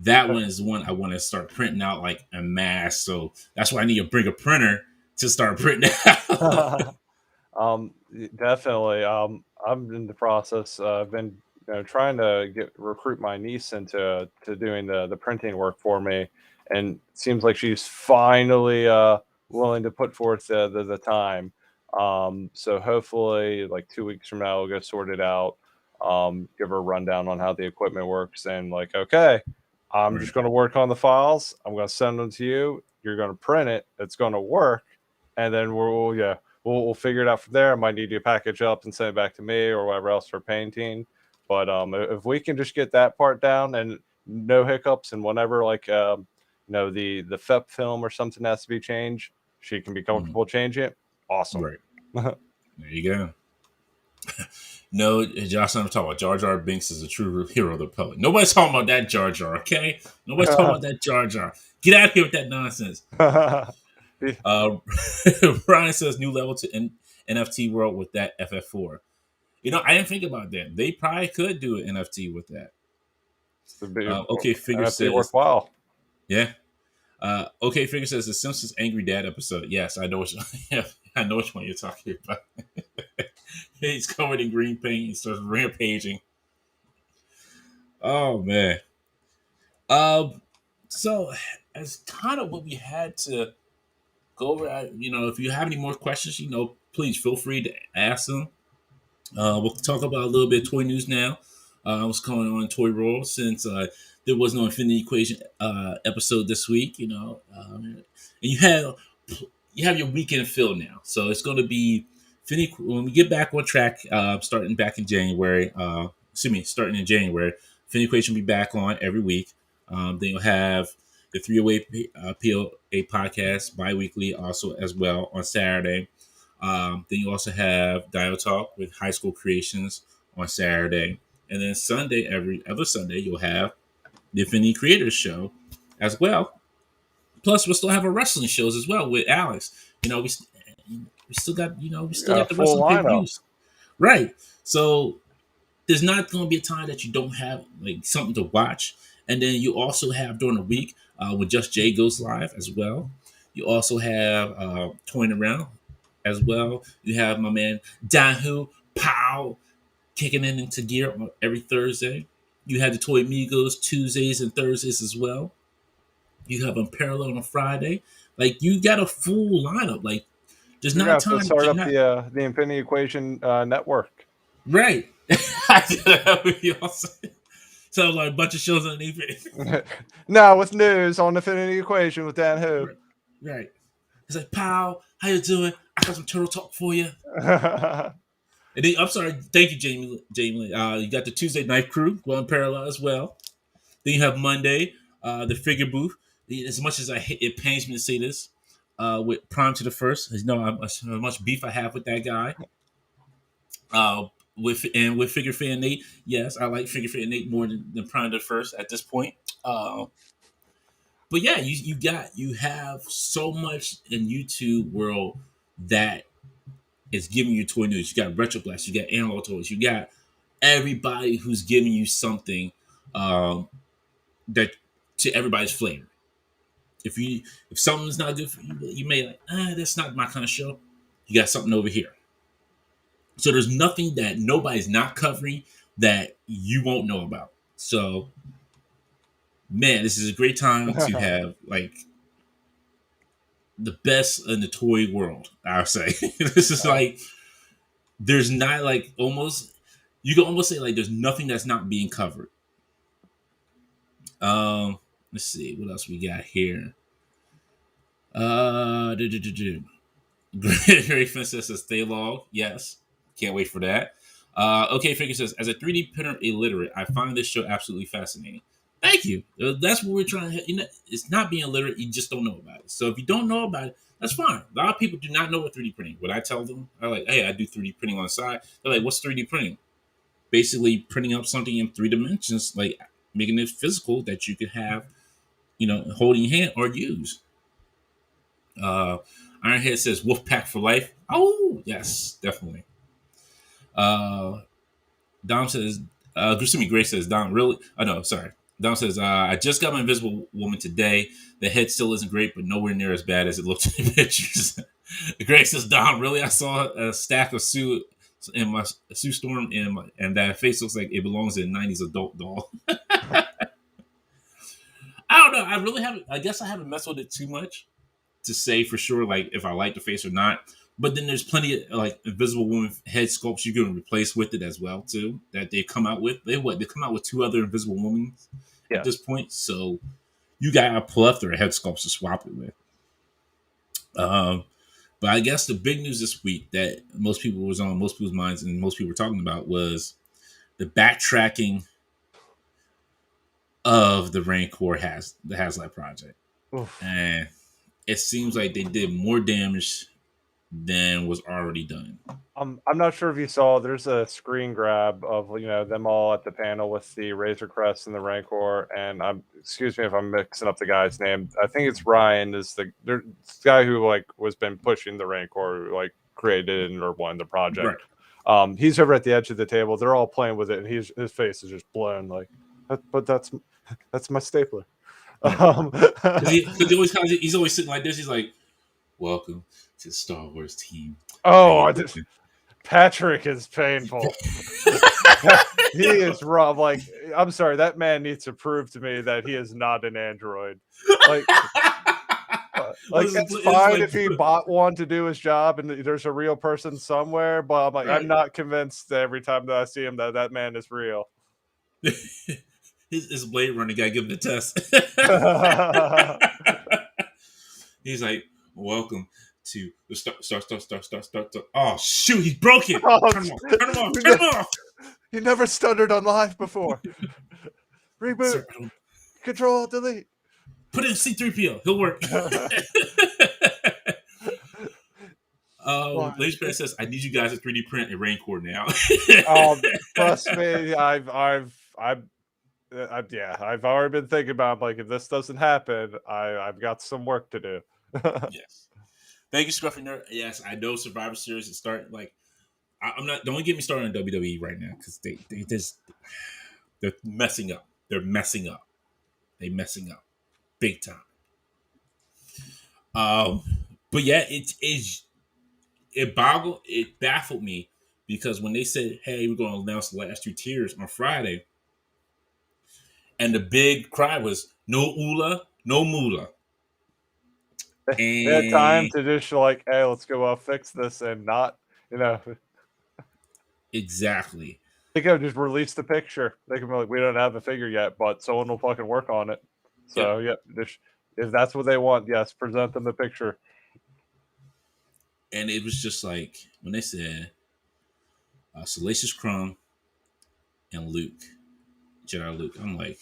that one is the one I want to start printing out like a mass. So that's why I need a bigger printer to start printing out. Definitely. I'm in the process. I've been trying to recruit my niece into to doing the printing work for me, and it seems like she's finally willing to put forth the time. So hopefully, like 2 weeks from now, we'll get sorted out. Give her a rundown on how the equipment works, and like, okay, I'm Right, just going to work on the files. I'm going to send them to you. You're going to print it. It's going to work, and then yeah, we'll figure it out from there. I might need you to package up and send it back to me or whatever else for painting. But if we can just get that part down and no hiccups, and whenever like the FEP film or something has to be changed, she can be mhm, comfortable changing it. Awesome. right. There you go. No, Josh, I'm talking about Jar Jar Binks is a true hero of the public. Nobody's talking about that Jar Jar, okay? Nobody's talking about that Jar Jar. Get out of here with that nonsense. Uh, Brian says new level to NFT world with that FF4. I didn't think about that. They probably could do an NFT with that. It'd be Okay, Figure NFT says, worthwhile. yeah. Okay, Figure says the Simpsons Angry Dad episode. Yes, I know yeah, I know which one you're talking about. He's covered in green paint. He starts rampaging. Oh man. Um. So as kind of what we had to go over. If you have any more questions, please feel free to ask them. We'll talk about a little bit of toy news now. What's going on in Toy World since there was no Infinity Equation episode this week. And you have your weekend fill now, so it's going to be when we get back on track, starting back in January. excuse me, starting in January. Infinity Equation will be back on every week. Then you'll have the 308 PLA podcast bi-weekly also as well on Saturday. Then you also have Dial Talk with High School Creations on Saturday. And then Sunday, every other Sunday, you'll have the Infinity Creators Show as well. Plus, we'll still have our wrestling shows as well with Alex. You know, we still got we still Got a got the full wrestling pay per lineup. views, right? So there's not going to be a time that you don't have like something to watch. And then you also have during the week when Just Jay goes live as well. You also have Toying Around as well. You have my man Dahu Pow kicking in into gear every Thursday. You have the Toy Amigos Tuesdays and Thursdays as well. You have Unparalleled on a Friday. Like you got a full lineup. Like there's You're not gonna a have to time that start you're up not the Infinity Equation network. right. That would be awesome. Sounds like a bunch of shows underneath it. Now with news on Infinity Equation with Dan Who. Right. It's like, pal, how you doing? I got some turtle talk for you. And then, I'm sorry, thank you, Jamie. Jamie, you got the Tuesday Night Crew going parallel as well. Then you have Monday, the Figure Booth. As much as it pains me to say this, with Prime to the First, you know how much beef I have with that guy. With Figure Fan Nate, yes, I like Figure Fan Nate more than Prime to the First at this point. But yeah, you have so much in YouTube world that is giving you toy news. You got Retro Blast, you got Analog Toys, you got everybody who's giving you something um, that to everybody's flavor. If something's not good for you, you may like, that's not my kind of show. You got something over here. So there's nothing that nobody's not covering that you won't know about. So man, this is a great time to have like the best in the toy world. I'll say this is like there's not like almost you can almost say like there's nothing that's not being covered. Let's see what else we got here. Do, do, do, do. Great Fence says stay long. Yes, can't wait for that. Okay, Figure says as a 3D printer illiterate, I find this show absolutely fascinating. Thank you. That's what we're trying to. It's not being illiterate. You just don't know about it. So if you don't know about it, that's fine. A lot of people do not know what 3D printing. When I tell them, I'm like, hey, I do 3D printing on the side. They're like, what's 3D printing? Basically, printing up something in 3 dimensions, like making it physical that you could have, hold in your hand or use. Uh, Ironhead says Wolfpack for life. Oh, yes, definitely. Uh, Dom says, excuse me, Grace says, Dom, really? Oh, no, sorry. Dom says, I just got my Invisible Woman today. The head still isn't great, but nowhere near as bad as it looked in the pictures. Grace says, Dom, really? I saw a stack of Sue in my Sue Storm, and that face looks like it belongs in a 90s adult doll. I don't know. I really haven't, I guess I haven't messed with it too much to say for sure, like if I like the face or not. But then there's plenty of like Invisible Woman head sculpts you can replace with it as well too. That they come out with. They come out with 2 other Invisible Women at this Yes. point. So you got a plethora of head sculpts to swap it with. But I guess the big news this week that most people was on most people's minds and most people were talking about was the backtracking of the Rancor the Hazlight project. Oof. And it seems like they did more damage than was already done. I'm not sure if you saw. There's a screen grab of them all at the panel with the Razor Crest and the Rancor, and excuse me if I'm mixing up the guy's name. I think it's Ryan. Is the guy who was been pushing the Rancor, created or won the project. Right. He's over at the edge of the table. They're all playing with it, and his face is just blown. But that's my stapler. He's always sitting like this. He's like, "Welcome to the Star Wars team." Oh, Patrick is painful. He is rough. I'm sorry, that man needs to prove to me that he is not an android. That's fine if he bought one to do his job and there's a real person somewhere, but I'm right. I'm not convinced every time that I see him that man is real. His Blade Runner guy give him the test. He's like, welcome 2. The start. Oh shoot, he's broken. Oh, Turn him off. Turn him off. Turn him off. he never stuttered on live before. Reboot. Sir, I don't Control delete. put in C3PO. He'll work. Why? Lady Bear says, "I need you guys to 3D print a Raincore now." Trust me, I've already been thinking about like if this doesn't happen, I've got some work to do. Yes. Thank you, Scruffy Nerd. Yes, I know Survivor Series is starting. Like, I'm not. Don't get me started on WWE right now because they just they're messing up. They're messing up. They messing up big time. Um, but yeah, it baffled me because when they said, "Hey, we're going to announce the last 2 tiers on Friday," and the big cry was, "No Ula, no Mula," They had time and to just like, hey, let's go fix this and not, you know, exactly. they could have just released the picture. They can be like, we don't have a figure yet, but someone will fucking work on it. Yep. So yeah, if that's what they want, yes, present them the picture. And it was just like when they said Salacious Crumb and Luke, Jedi Luke. I'm like,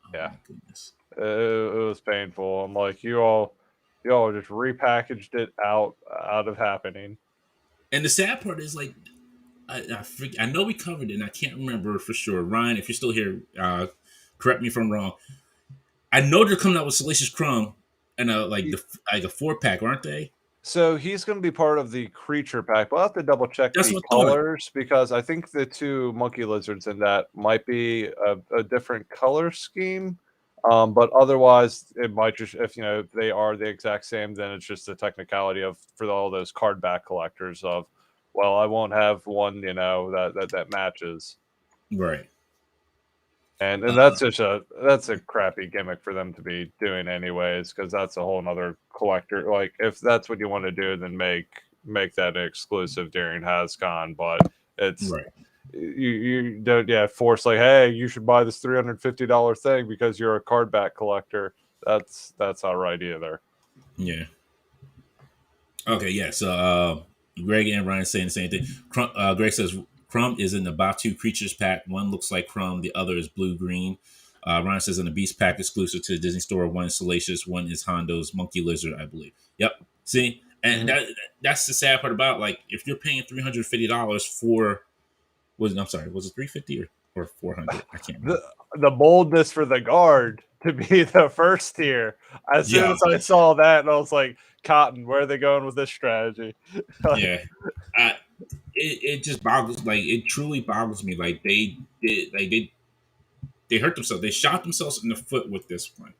oh Yeah, my goodness. it was painful. I'm like, you all just repackaged it out of happening. And the sad part is like, I know we covered it, and I can't remember for sure. Ryan, if you're still here, correct me if I'm wrong. I know they're coming out with Salacious Crumb and like a 4-pack, aren't they? So he's going to be part of the creature pack. We'll have to double check That's the what I thought. colors because I think the two monkey lizards in that might be a different color scheme. But otherwise, it might just if they are the exact same, then it's just the technicality of for all those card back collectors of, well, I won't have one that matches. Right. And Uh, that's a crappy gimmick for them to be doing anyways, because that's a whole nother collector. Like if that's what you want to do, then make that exclusive during HasCon. But it's right. you don't force like, hey, you should buy this $350 thing because you're a card back collector. That's not right either. Yeah. Okay. Yeah. So Greg and Ryan saying the same thing. Greg says Crumb is in the Batu Creatures pack. One looks like Crumb, the other is blue green. Ryan says in the Beast pack exclusive to the Disney Store, one is Salacious, one is Hondo's Monkey Lizard, I believe. Yep. See, and that's the sad part about like if you're paying $350 for I'm sorry, was it 350 or 400? I can't remember. The boldness for the guard to be the first tier. As soon Yeah, as I saw that, and I was like, Cotton, where are they going with this strategy? yeah. It just boggles like it truly boggles me. Like they did like they hurt themselves. They shot themselves in the foot with this one.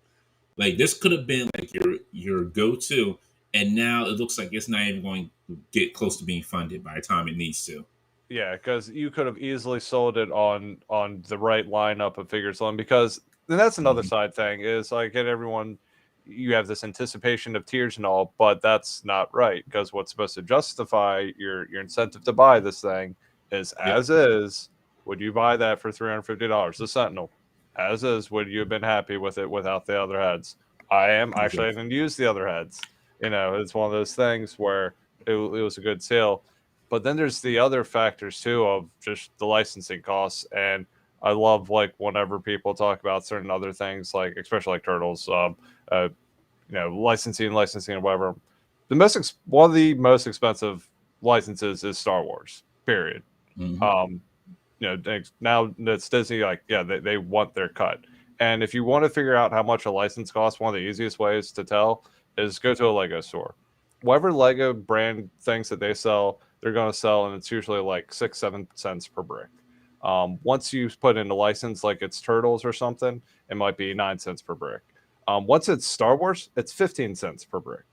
Like this could have been like your go to, and now it looks like it's not even going to get close to being funded by the time it needs to. Yeah, because you could have easily sold it on the right lineup of figures alone. Because then that's another Mhm. side thing is like get everyone. You have this anticipation of tiers and all, but that's not right because what's supposed to justify your incentive to buy this thing is Yep, as is. Would you buy that for $350? The Sentinel, as is. Would you have been happy with it without the other heads? I am actually. I exactly. didn't use the other heads. It's one of those things where it was a good sale. But then there's the other factors too of just the licensing costs. And I love like whenever people talk about certain other things, like especially like turtles, uh, licensing, or whatever. One of the most expensive licenses is Star Wars. Period. Hmm. Um, now it's Disney. Like, yeah, they want their cut. And if you want to figure out how much a license costs, one of the easiest ways to tell is go to a Lego store. Whatever Lego brand things that they sell, they're going to sell, and it's usually like 6-7 cents per brick. Once you put in a license, like it's Turtles or something, it might be 9 cents per brick. Once it's Star Wars, it's 15 cents per brick.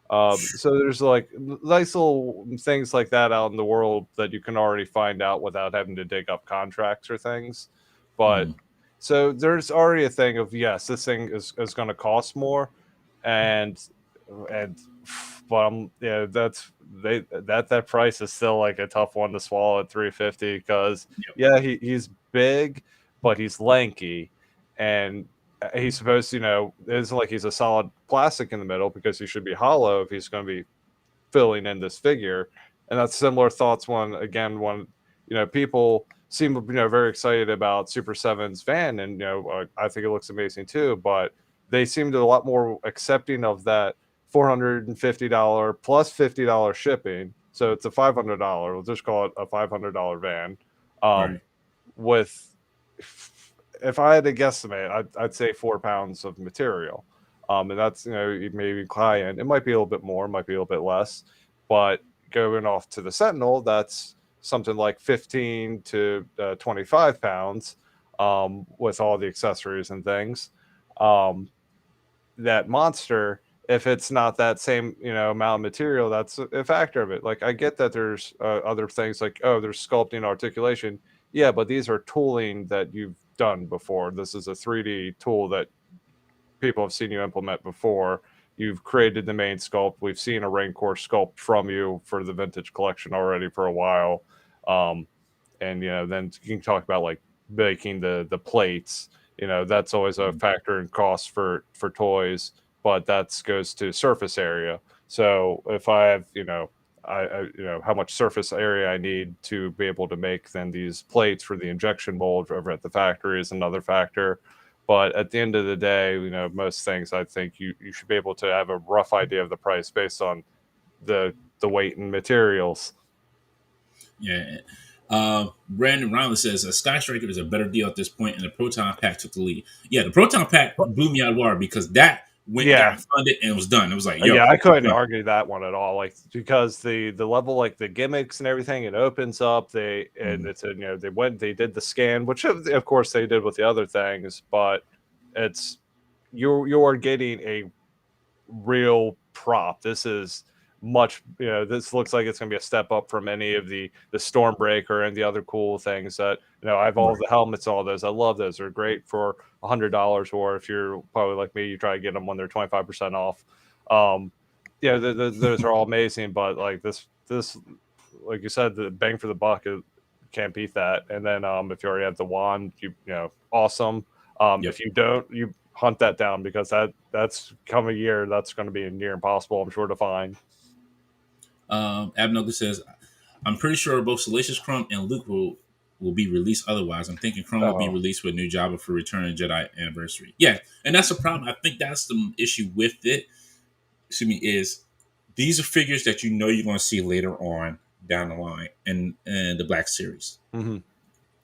So there's like nice little things like that out in the world that you can already find out without having to dig up contracts or things. But Hmm. so there's already a thing of yes, this thing is going to cost more, and and but that price is still like a tough one to swallow at 350 because Yep. yeah he's big but he's lanky and he's supposed to, it's like he's a solid plastic in the middle because he should be hollow if he's going to be filling in this figure. And that's similar thoughts when people seem very excited about Super Seven's van, and I think it looks amazing too, but they seemed a lot more accepting of that $450 plus $50 shipping. So it's a $500. We'll just call it a $500 van. Right. Um, with, if I had to guesstimate, I'd say 4 pounds of material. And that's maybe high end. It might be a little bit more, might be a little bit less, but going off to the Sentinel, that's something like 15 to 25 pounds, with all the accessories and things. Um, that monster, if it's not that same amount of material, that's a factor of it. Like, I get that there's other things like, oh, there's sculpting, articulation, yeah, but these are tooling that you've done before. This is a 3D tool that people have seen you implement before. You've created the main sculpt. We've seen a Rancor sculpt from you for the vintage collection already for a while. um, and then you can talk about like making the plates. That's always a factor in cost for toys, but that goes to surface area. So if I have how much surface area I need to be able to make then these plates for the injection mold over at the factory is another factor. But at the end of the day, most things, I think you should be able to have a rough idea of the price based on the weight and materials. Yeah. Brandon Ronald says a Sky Striker is a better deal at this point, and the Proton Pack took the lead. Yeah, the Proton Pack blew me out of the water because that Yeah, got funded and it was done. It was like, yeah, yo, I we're couldn't done. argue that one at all. Like, because the level, like the gimmicks and everything, it opens up. And Mhm. it's they did the scan, which of course they did with the other things, but it's you're getting a real prop. This is much, this looks like it's going to be a step up from any of the Stormbreaker and the other cool things that, I have all Right. the helmets, all those. I love those. They're great for $100, or if you're probably like me, you try to get them when they're 25% off. Um, those are all amazing, but like this, like you said, the bang for the buck, can't beat that. And then if you already have the wand, awesome. Yep. If you don't, you hunt that down, because that's come a year that's going to be near impossible, I'm sure, to find. Abnoga says, I'm pretty sure both Salacious Crumb and Luke will be released otherwise. I'm thinking Crumb will be Oh, released with a new Jabba for Return of the Jedi Anniversary. Yeah, and that's the problem. I think that's the issue with it. Excuse me, is these are figures that you're going to see later on down the line in the Black Series. hmm,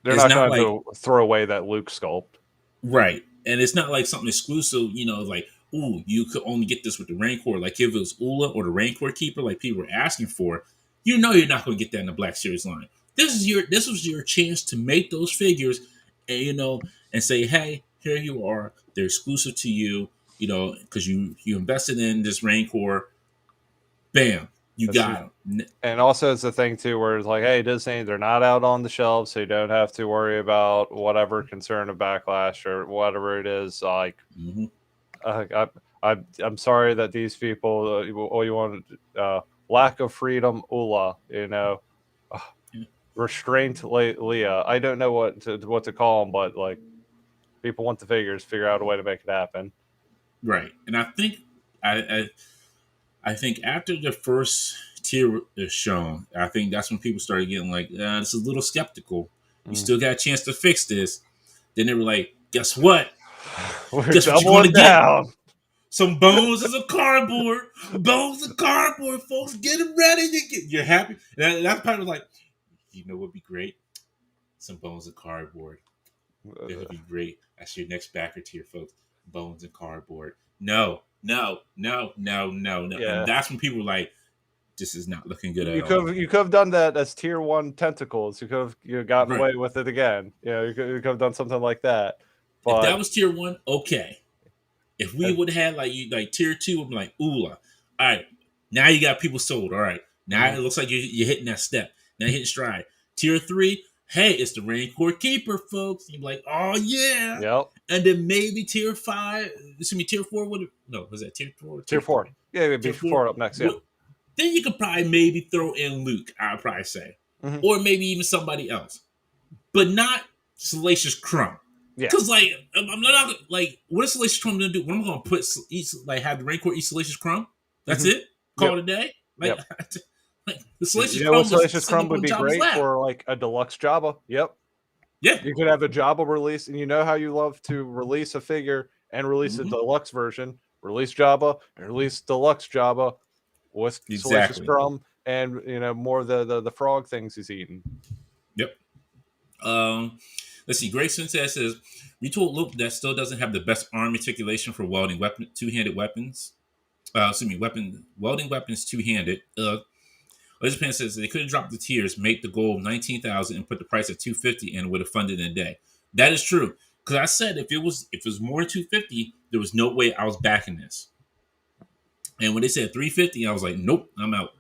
they're It's not not going like to throw away that Luke sculpt. right, and it's not like something exclusive. Like ooh, you could only get this with the Rancor. Like if it was Ula or the Rancor Keeper, like people were asking for, you're not going to get that in the Black Series line. This was your chance to make those figures, and and say, hey, here you are. They're exclusive to you. Because you invested in this Rancor. Bam, you That's got them. And also, it's a thing too where it's like, hey, Disney, they're not out on the shelves, so you don't have to worry about whatever concern of backlash or whatever it is. Like, Mm-hmm. I'm sorry that these people, all you want, lack of freedom, Ula, uh, Yeah. restraint, Leah. I don't know what to call them, but like, people want the figures, figure out a way to make it happen. Right, and I think I I think after the first tier is shown, I think that's when people started getting like, this is a little skeptical. We Mm. still got a chance to fix this. Then they were like, guess what? We're Guess what you're going doubling to get? down. Some bones as a cardboard. Bones of cardboard, folks. Get it ready. You're happy. And that's part of like, what would be great? Some bones of cardboard. That would be great. That's your next backer tier, folks. Bones and cardboard. No, no, no, no, no, no. And Yeah. that's when people were like, this is not looking good at all. You could have done that as tier one tentacles. You could have gotten Right. away with it again. You could have done something like that. If that But was tier one, okay. If we uh, would have had like tier two, I'm like, ooh, all right. Now you got people sold. All right. Now mhm, it looks like you're hitting that step. Now you're hitting stride. Tier three, hey, it's the Rancor Keeper, folks. You're like, oh yeah. yep, And then maybe tier five, excuse me, tier four would no, was that tier four or tier tier four. three? Yeah, it'd be Tier four. four up next. Yeah. Then you could probably maybe throw in Luke, I'd probably say. Hmm. Or maybe even somebody else. But not Salacious Crumb. Yeah. Cause like I'm not like what is Salacious Crumb gonna do? What am I gonna put like have the Rancor eat Salacious Crumb? That's Hmm. it? Call Yep. it a day? Like, Yep. like the You Salacious know what Crumb was Salacious sitting Crumb up would on be Jabba's great lap. for, like a deluxe Jabba. Yep. Yeah. You could have a Jabba release, and you know how you love to release a figure and release a Hmm. deluxe version. Release Jabba and release deluxe Jabba with Salacious Exactly. Crumb and more of the frog things he's eating. Yep. Let's see. Grayson says retooled Luke that still doesn't have the best arm articulation for welding two-handed weapons. Excuse me, welding weapons two-handed. Elizabeth says they could have dropped the tiers, make the goal 19,000, and put the price at 250, and would have funded in a day. That is true. Because I said if it was more than 250, there was no way I was backing this. And when they said 350, I was like, nope, I'm out.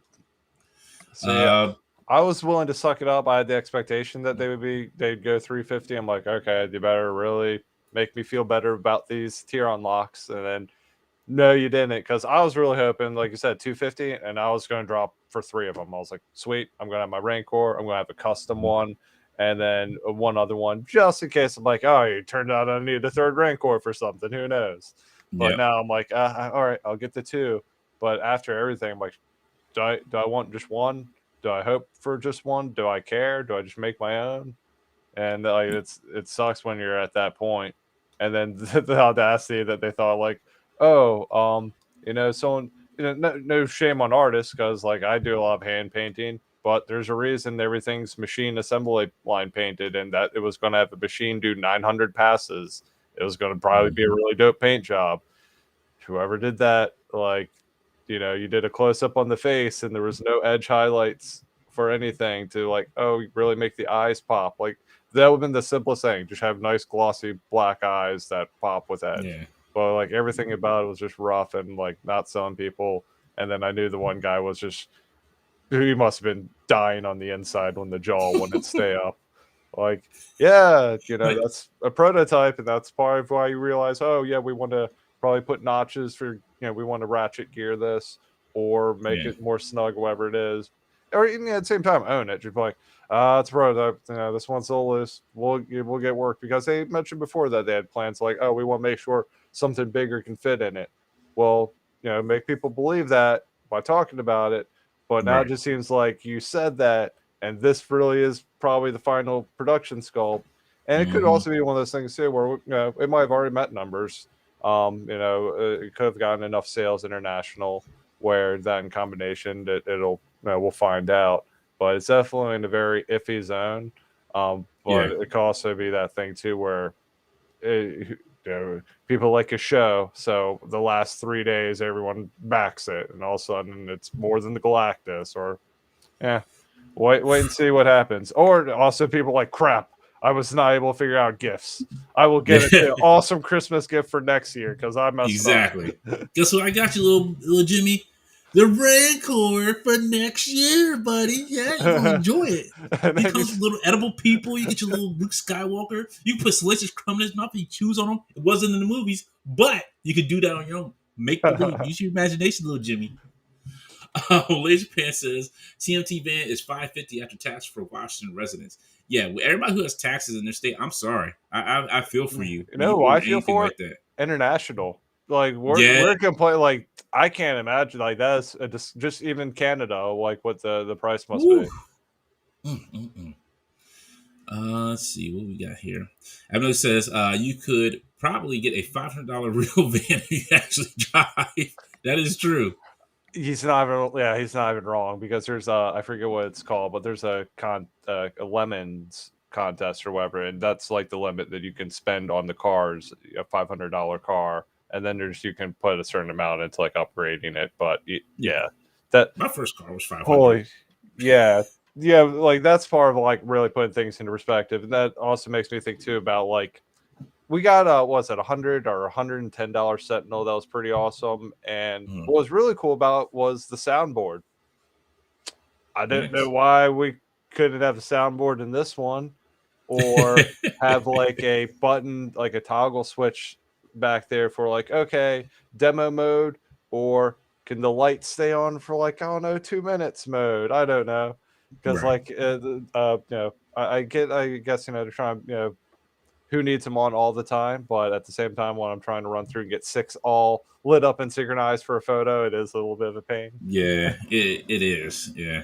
See, Uh, I was willing to suck it up. I had the expectation that they'd go 350. I'm like, okay, you better really make me feel better about these tier unlocks. And then no, you didn't, because I was really hoping, like you said, 250, and I was going to drop for three of them. I was like, sweet, I'm going to have my Rancor, I'm going to have a custom one, and then one other one, just in case. I'm like, oh, it turned out I need a third Rancor for something. Who knows? But yeah, now I'm like, all right, I'll get the two. But after everything, I'm like, do I want just one? Do I hope for just one? Do I care? Do I just make my own? And like it sucks when you're at that point, and then the audacity that they thought like, oh, someone, no shame on artists, because like I do a lot of hand painting, but there's a reason everything's machine assembly line painted, and that it was going to have a machine do 900 passes. It was going to probably be a hmm, really dope paint job. Whoever did that, like, you did a close up on the face and there was no edge highlights for anything to like, oh, really make the eyes pop. Like, that would have been the simplest thing. Just have nice glossy black eyes that pop with edge. yeah, But like everything about it was just rough and like not selling people. And then I knew the one guy was just, he must have been dying on the inside when the jaw wouldn't stay up. Like, yeah, like that's a prototype, and that's part of why you realize, oh yeah, we want to probably put notches for, we want to ratchet gear this or make yeah, it more snug, whatever it is, or even at the same time own it. You're like, it's a prototype. This one's so loose. We'll get work, because they mentioned before that they had plans like, oh, we want to make sure something bigger can fit in it. Well, make people believe that by talking about it, but now it right, just seems like you said that, and this really is probably the final production sculpt. And it could hmm, also be one of those things too, where it might have already met numbers. It could have gotten enough sales international where that in combination that we'll find out. But it's definitely in a very iffy zone. But yeah, it could also be that thing too where people like a show, so the last 3 days everyone backs it, and all of a sudden it's more than the Galactus, or yeah, wait and see what happens. Or also people like, crap, I was not able to figure out gifts. I will get it yeah, to awesome Christmas gift for next year because I messed up. exactly. Guess what? I got you, little Jimmy. The Rancor for next year, buddy. Yeah, you're gonna enjoy it. And He then comes with little edible people. You get your little Luke Skywalker. You can put Salacious Crumb in his mouth and you choose on him. It wasn't in the movies, but you could do that on your own. Make believe. Use your imagination, little Jimmy. Laser Pan says CMT van is 550 after tax for Washington residents. Yeah, well, everybody who has taxes in their state, I'm sorry. I feel for you you when know you who I order feel anything for? like that. International. Like Yeah. we're complaining. Like, I can't imagine like that's just even Canada. Like what the price must Woo. be. Mm, mm, mm. Let's see what we got here. Emily says you could probably get a $500 real van if you actually drive. That is true. He's not even, yeah, he's not even wrong, because there's I forget what it's called, but there's a lemons contest or whatever, and that's like the limit that you can spend on the cars, a $500 car, and then there's, you can put a certain amount into like upgrading it. But Yeah, yeah, that, my first car was 500. holy, yeah, yeah, like that's part of like really putting things into perspective, and that also makes me think too about like, we got what's it, $100 or $110 Sentinel that was pretty awesome. And Mm, what was really cool about it was the soundboard. I didn't know yes. why we couldn't have a soundboard in this one, or have like a button, like a toggle switch back there for like, okay, demo mode, or can the light stay on for like, I don't know, 2 minutes mode. I don't know, because Right. like I guess they're trying, who needs them on all the time. But at the same time, when I'm trying to run through and get 6 all lit up and synchronized for a photo, it is a little bit of a pain. Yeah, it is. Yeah.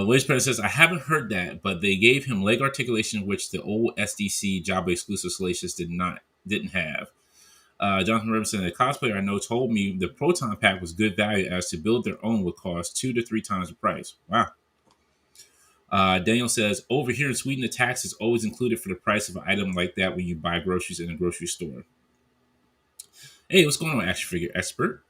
Wiz President says, I haven't heard that, but they gave him leg articulation, which the old SDC Java exclusive Salacious didn't have. Jonathan Robinson, a cosplayer I know, told me the Proton Pack was good value, as to build their own would cost 2 to 3 times the price. Wow. Daniel says, over here in Sweden, the tax is always included for the price of an item like that when you buy groceries in a grocery store. Hey, what's going on, action figure expert?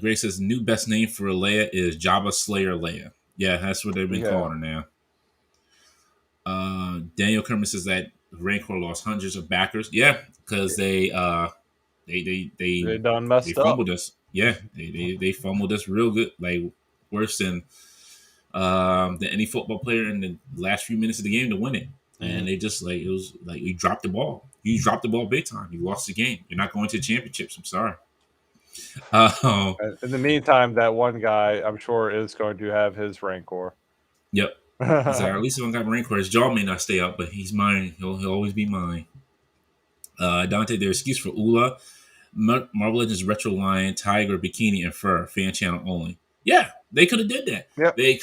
Grace says, new best name for Leia is Jabba Slayer Leia. Yeah, that's what they've been calling her now. Daniel Kerman says that Rancor lost hundreds of backers. Yeah, because they done messed fumbled up. us. Yeah, they fumbled us real good, like worse than any football player in the last few minutes of the game to win it. And they just like, it was like you dropped the ball. You dropped the ball big time. You lost the game. You're not going to the championships. I'm sorry. In the meantime, that one guy, I'm sure, is going to have his Rancor. Yep. He's like, at least one got Rancor. His jaw may not stay up, but he's mine. He'll always be mine. Dante, their excuse for Ula, Marvel Legends Retro Line, Tiger, Bikini, and Fur, fan channel only. Yeah, they could have did that. Yep. They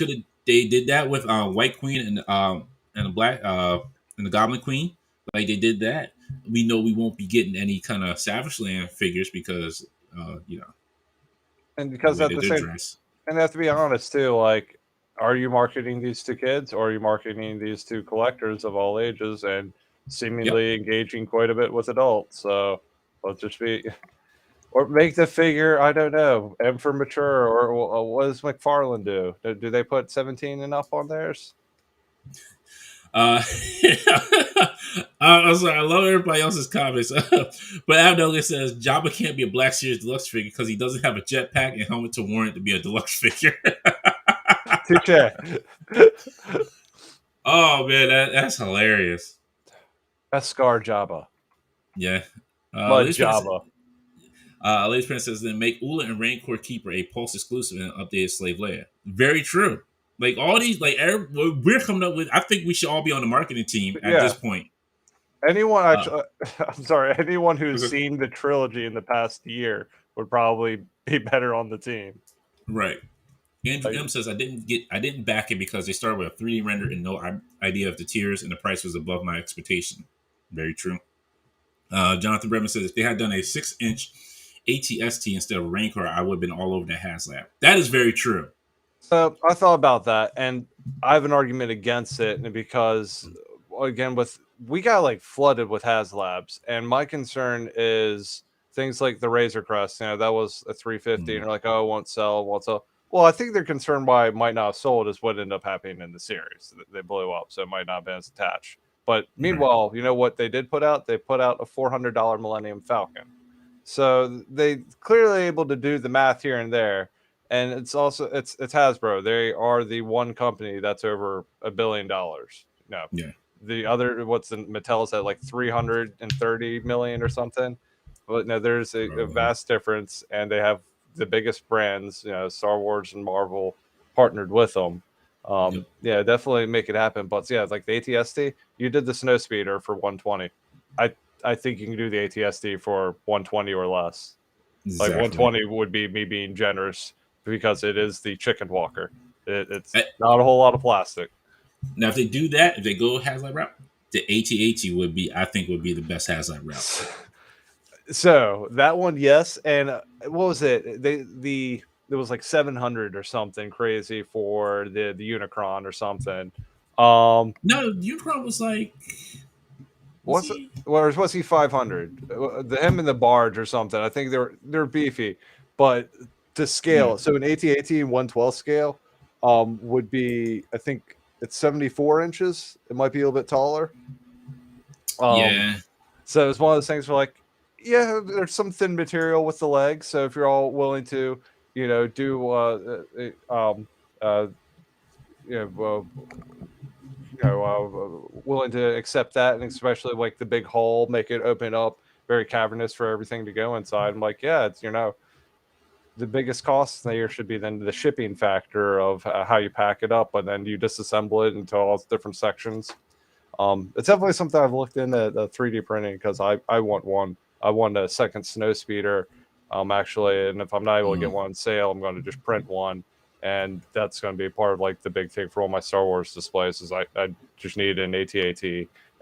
did that with White Queen and the Black and the Goblin Queen. Like they did that. We know we won't be getting any kind of Savage Land figures because and because at the same dress. And have to be honest too, like, are you marketing these to kids or are you marketing these to collectors of all ages and seemingly engaging quite a bit with adults? So let's just be, or make the figure, I don't know, M for mature, or what does McFarlane do? Do they put 17 and up on theirs? I'm sorry, I love everybody else's comments. But Abdel says Jabba can't be a Black Series Deluxe figure because he doesn't have a jetpack and helmet to warrant to be a deluxe figure. Touche. Oh man, that's hilarious. That's Scar Jabba. Yeah. Jabba. Ladies Prince says, then make Ula and Rancor Keeper a Pulse exclusive and updated Slave Leia. Very true. Like all these, like we're coming up with. I think we should all be on the marketing team at this point. Anyone, actually, I'm sorry, anyone who's seen the trilogy in the past year would probably be better on the team. Right. Andrew M says, I didn't back it because they started with a 3D render and no idea of the tiers, and the price was above my expectation. Very true. Jonathan Bremen says, if they had done a 6-inch ATST instead of Rancor, I would have been all over the HasLab. That is very true. So I thought about that, and I have an argument against it because, again, we got like flooded with HasLabs, and my concern is things like the Razor Crest. You know, that was a 350, and they're like, oh, it won't sell. Well, I think they're concerned why it might not have sold is what ended up happening in the series. They blew up, so it might not have been as attached. But meanwhile, you know what they did put out? They put out a $400 Millennium Falcon. So they clearly able to do the math here and there. And it's also it's Hasbro. They are the one company that's over $1 billion. No, the other Mattel's at like 330 million or something. But no, there's a vast difference, and they have the biggest brands. You know, Star Wars and Marvel partnered with them. Yeah, definitely make it happen. But yeah, like the ATST, you did the Snowspeeder for 120. I think you can do the ATSD for 120 or less. Exactly. Like 120 would be me being generous because it is the chicken walker. It's not a whole lot of plastic. Now, if they do that, if they go HasLab route, the AT-AT would be the best HasLab route. So that one, yes. And what was it? There was like 700 or something crazy for the Unicron or something. No, Unicron was like. Was he 500? Him and the barge or something. I think they're beefy, but to scale, so an AT-AT 112 scale would be, I think it's 74 inches. It might be a little bit taller. So it's one of those things where, like, yeah, there's some thin material with the legs. So if you're all willing to, you know, do willing to accept that, and especially like the big hull, make it open up very cavernous for everything to go inside. I'm like, yeah, it's, you know, the biggest cost there should be then the shipping factor of how you pack it up, and then you disassemble it into all different sections. It's definitely something I've looked into, the 3D printing, because I want one. I want a second snow speeder, actually, and if I'm not able to get one on sale, I'm going to just print one, and that's going to be part of like the big thing for all my Star Wars displays. Is I just need an AT-AT,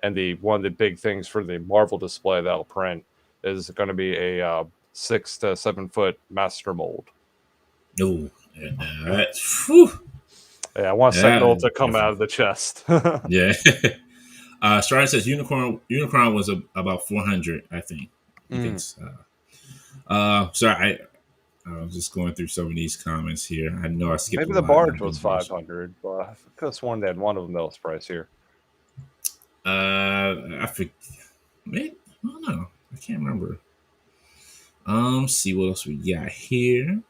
and the one of the big things for the Marvel display that'll print is going to be a 6 to 7 foot master mold. No, that's Yeah, I want Sentinel to come definitely. out of the chest. Yeah. Strider says Unicorn was about 400. I think he thinks. Sorry, I was just going through some of these comments here. I know I skipped Maybe a the lot, and I barge do was apologize. 500, but I could have sworn they had one of them that was pricier. I think maybe, I don't know. I can't remember. See what else we got here.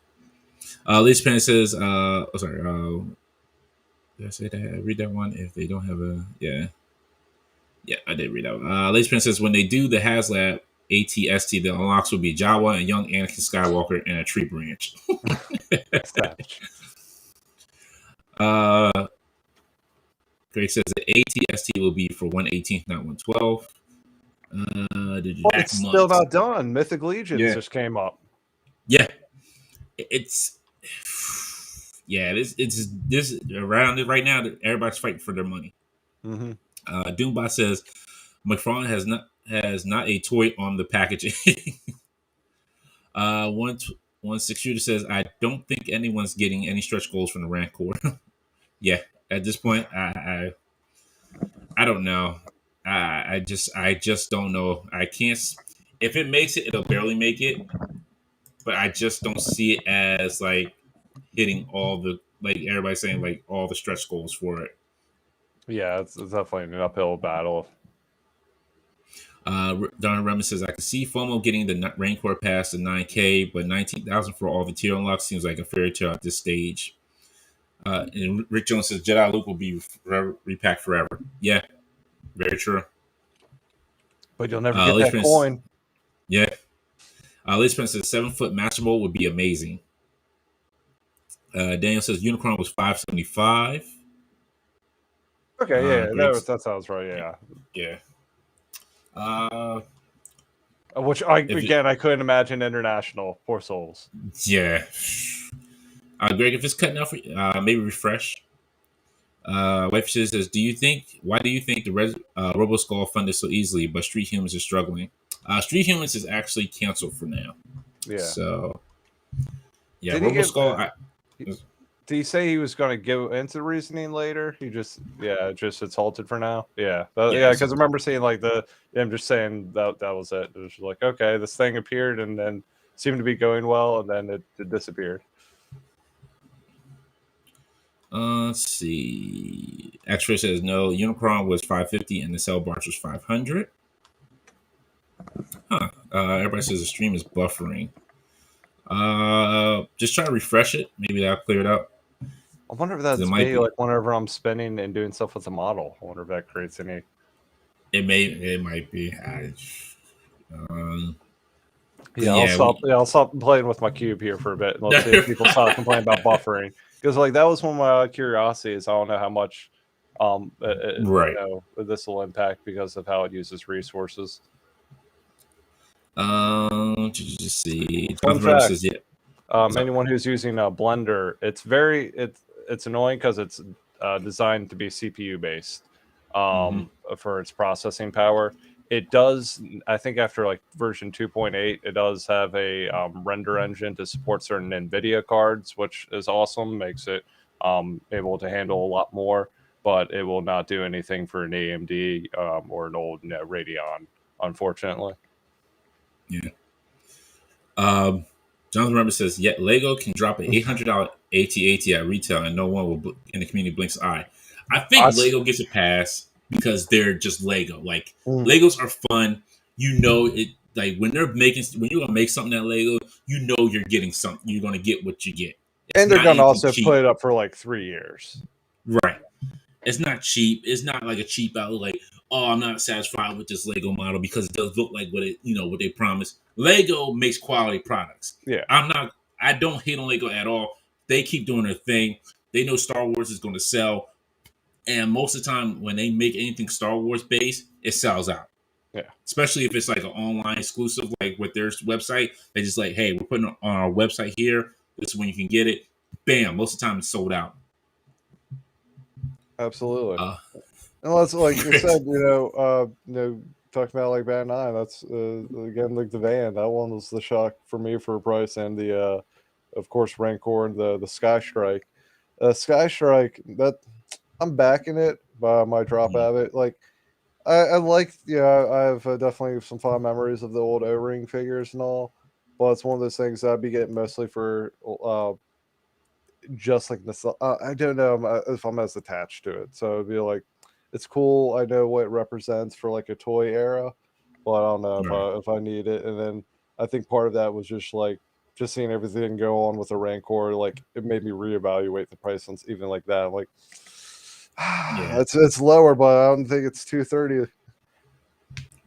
Lisa Penn says, oh, sorry, did I say that? Read that one. If they don't have a, yeah, I did read that one. Lisa Penn says, when they do the HasLab ATST, the unlocks will be Jawa and young Anakin Skywalker and a tree branch. Savage. Greg says the ATST will be for 118th, not 112. It's still not done. Mythic Legions just came up. Yeah, it's it's this around it right now. Everybody's fighting for their money. Mm-hmm. Doombot says McFarlane has not a toy on the packaging. One six shooter says I don't think anyone's getting any stretch goals from the Rancor. Yeah, at this point, I don't know. I just don't know. I can't. If it makes it, it'll barely make it. But I just don't see it as like hitting all the like everybody's saying like all the stretch goals for it. Yeah, it's definitely an uphill battle. Don Remen says I can see FOMO getting the Rancor past the 9K, but 19,000 for all the tier unlocks seems like a fairy tale at this stage. And Rick Jones says Jedi Luke will be repacked forever. Yeah, very true. But you'll never get that coin. Yeah. Liz Prince says 7-foot Master Mold would be amazing. Daniel says Unicron was 575. Okay, yeah, that sounds right. Yeah. Yeah. Which I couldn't imagine international. Poor souls. Yeah. Greg, if it's cutting off, maybe refresh. Wife says, why do you think the Robo Skull funded so easily, but Street Humans is struggling? Street Humans is actually canceled for now. Yeah. So, yeah, Robo Skull. Did he say he was going to go into the reasoning later? He just it's halted for now. Yeah, because I remember seeing like him just saying that was it. It was like, okay, this thing appeared and then seemed to be going well, and then it disappeared. Let's see. X-Ray says no. Unicron was 550 and the Cell Barge was 500. Huh. Everybody says the stream is buffering. Just try to refresh it. Maybe that'll clear it up. I wonder if that's me, like whenever I'm spinning and doing stuff with the model. I wonder if that creates any. It might be. I'll stop playing with my cube here for a bit. And let's see if people start complaining about buffering. Because like that was one of my curiosities. I don't know how much this will impact because of how it uses resources. Just see. Fun fact, says, anyone who's using a Blender, it's annoying because it's designed to be CPU based for its processing power. It does, I think after like version 2.8, it does have a render engine to support certain NVIDIA cards, which is awesome, makes it able to handle a lot more, but it will not do anything for an AMD or an old Radeon, unfortunately. Yeah. Jonathan Remember says, yet Lego can drop an $800 AT-AT at retail and no one will in the community blinks an eye. I think Lego gets a pass because they're just Lego. Like Legos are fun. You know it. Like when you're gonna make something at Lego, you know you're getting something. You're gonna get what you get. And they're gonna also put it up for like 3 years. Right. It's not cheap. It's not like a cheap out. Like, oh, I'm not satisfied with this Lego model because it does look like what they promised. Lego makes quality products. Yeah. I don't hate on Lego at all. They keep doing their thing. They know Star Wars is going to sell. And most of the time, when they make anything Star Wars based, it sells out. Yeah. Especially if it's like an online exclusive, like with their website. They just like, hey, we're putting it on our website here. This is when you can get it. Bam! Most of the time, it's sold out. Absolutely. Uh, And that's like you Chris. said, talking about like Band 9, that's again like the van. That one was the shock for me for price, and the of course Rancor and the Sky Strike. Sky Strike, that I'm backing it by my drop Mhm. habit. Like I like, yeah, I have definitely some fond memories of the old O-ring figures and all, but it's one of those things I'd be getting mostly for just like this. I don't know if I'm as attached to it, so it'd be like it's cool. I know what it represents for like a toy era, but I don't know Right. if I need it. And then I think part of that was just like just seeing everything go on with the Rancor. Like it made me reevaluate the price on even like that. Like Yeah. it's lower, but I don't think it's 230.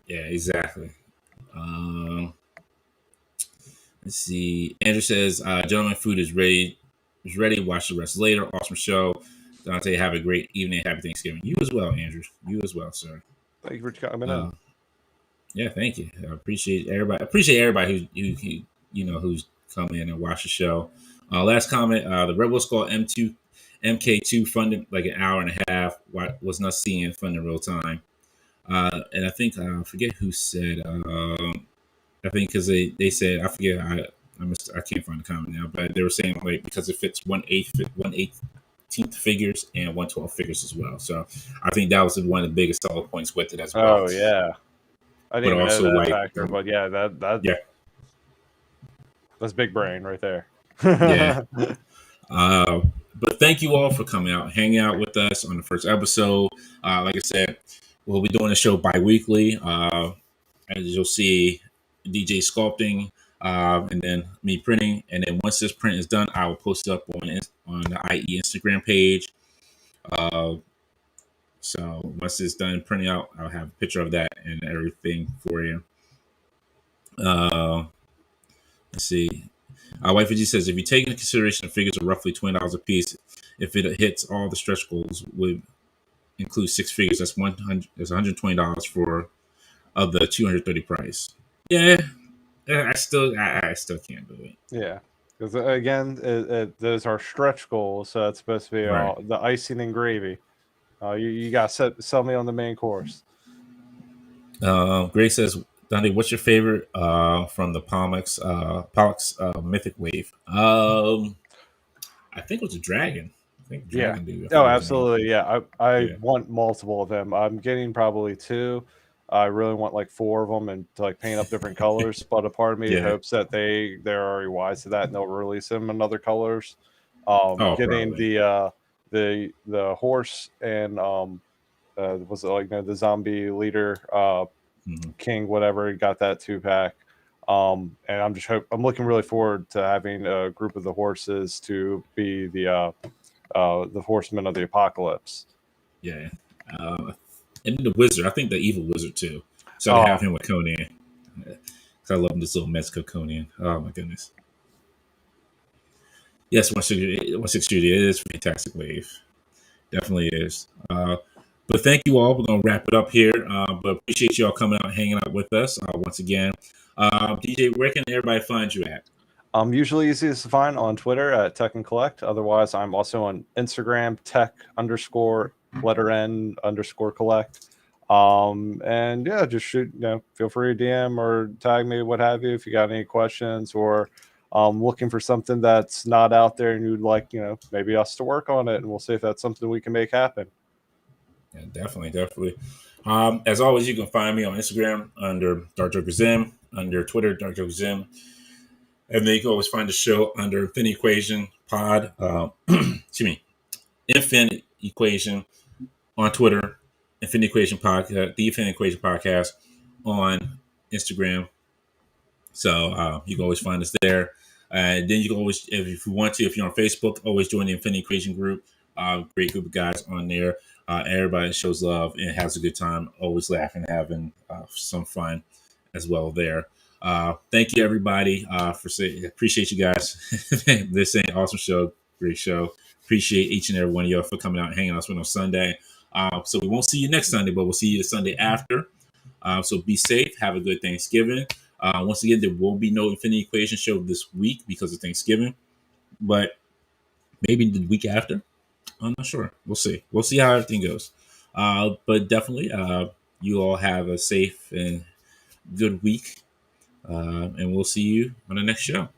Yeah. Exactly. Um, let's see. Andrew says, "Gentlemen, food is ready. Is ready. Watch the rest later. Awesome show. Dante, have a great evening. Happy Thanksgiving. You as well, Andrew. You as well, sir. Thank you for coming in. Uh, yeah, thank you. I appreciate everybody. Appreciate everybody who's come in and watched the show. Last comment: the Rebel Skull MK2 funded like an hour and a half. Was not seeing fun in real time. And I think I forget who said. I think because they said I forget. I can't find the comment now, but they were saying like because it fits 1/18th figures and 1/12 figures as well. So I think that was one of the biggest selling points with it as well. Oh yeah, I didn't But even know also that like factor, but yeah, yeah, that's big brain right there. yeah. Uh, but thank you all for coming out, hanging out with us on the first episode. Like I said, we'll be doing the show bi-weekly. As you'll see, DJ sculpting, and then me printing. And then once this print is done, I will post it up on the IE Instagram page. Uh, so once it's done printing out, I'll have a picture of that and everything for you. Uh, let's see. Wife G says, if you take into consideration the figures are roughly $20 a piece, if it hits all the stretch goals, would include 6 figures. That's 100. That's $120 for of the 230 price. Yeah, I still can't do it. Yeah, because again, those are stretch goals, so it's supposed to be Right. the icing and gravy. You got to sell me on the main course. Grace says, Dante, what's your favorite from the Pollux Mythic Wave? I think it was a dragon. I think Yeah. Dragon Dude. I think Oh, that was the name. absolutely. Yeah, I Yeah. want multiple of them. I'm getting probably two. I really want like four of them and to like paint up different colors. But a part of me Yeah. hopes that they're already wise to that and they'll release them in other colors. Oh, Getting probably. the horse and was it like the zombie leader Hmm. king whatever, got that 2-pack. And I'm looking really forward to having a group of the horses to be the horsemen of the apocalypse. Yeah. Uh, and the wizard. I think the evil wizard too. So to Oh have him with Conan. Because I love this little Mexico Conan. Oh my goodness. Yes, 160. It is a fantastic wave. Definitely is. But thank you all. We're gonna wrap it up here. But appreciate you all coming out and hanging out with us once again. DJ, where can everybody find you at? I'm usually easiest to find on Twitter at Tech and Collect. Otherwise, I'm also on Instagram, Tech underscore letter N underscore collect. And yeah, just shoot, feel free to DM or tag me, what have you, if you got any questions or looking for something that's not out there and you'd like, maybe us to work on it, and we'll see if that's something we can make happen. Yeah, definitely, definitely. As always, you can find me on Instagram under Darkjokerzin, under Twitter Darkjokerzin, and then you can always find the show under Infinity Equation Pod. Excuse me, Infinite Equation on Twitter, Infinity Equation Podcast, the Infinity Equation Podcast on Instagram. So you can always find us there. And then you can always, if you want to, if you're on Facebook, always join the Infinity Equation group. Great group of guys on there. Everybody shows love and has a good time, always laughing, having some fun as well there. Thank you, everybody, for saying, appreciate you guys. This ain't awesome show, great show. Appreciate each and every one of y'all for coming out and hanging out with us on Sunday. So we won't see you next Sunday, but we'll see you the Sunday after. So be safe. Have a good Thanksgiving. Once again, there will be no Infinity Equation show this week because of Thanksgiving, but maybe the week after. I'm not sure. We'll see. We'll see how everything goes. But definitely, you all have a safe and good week. And we'll see you on the next show.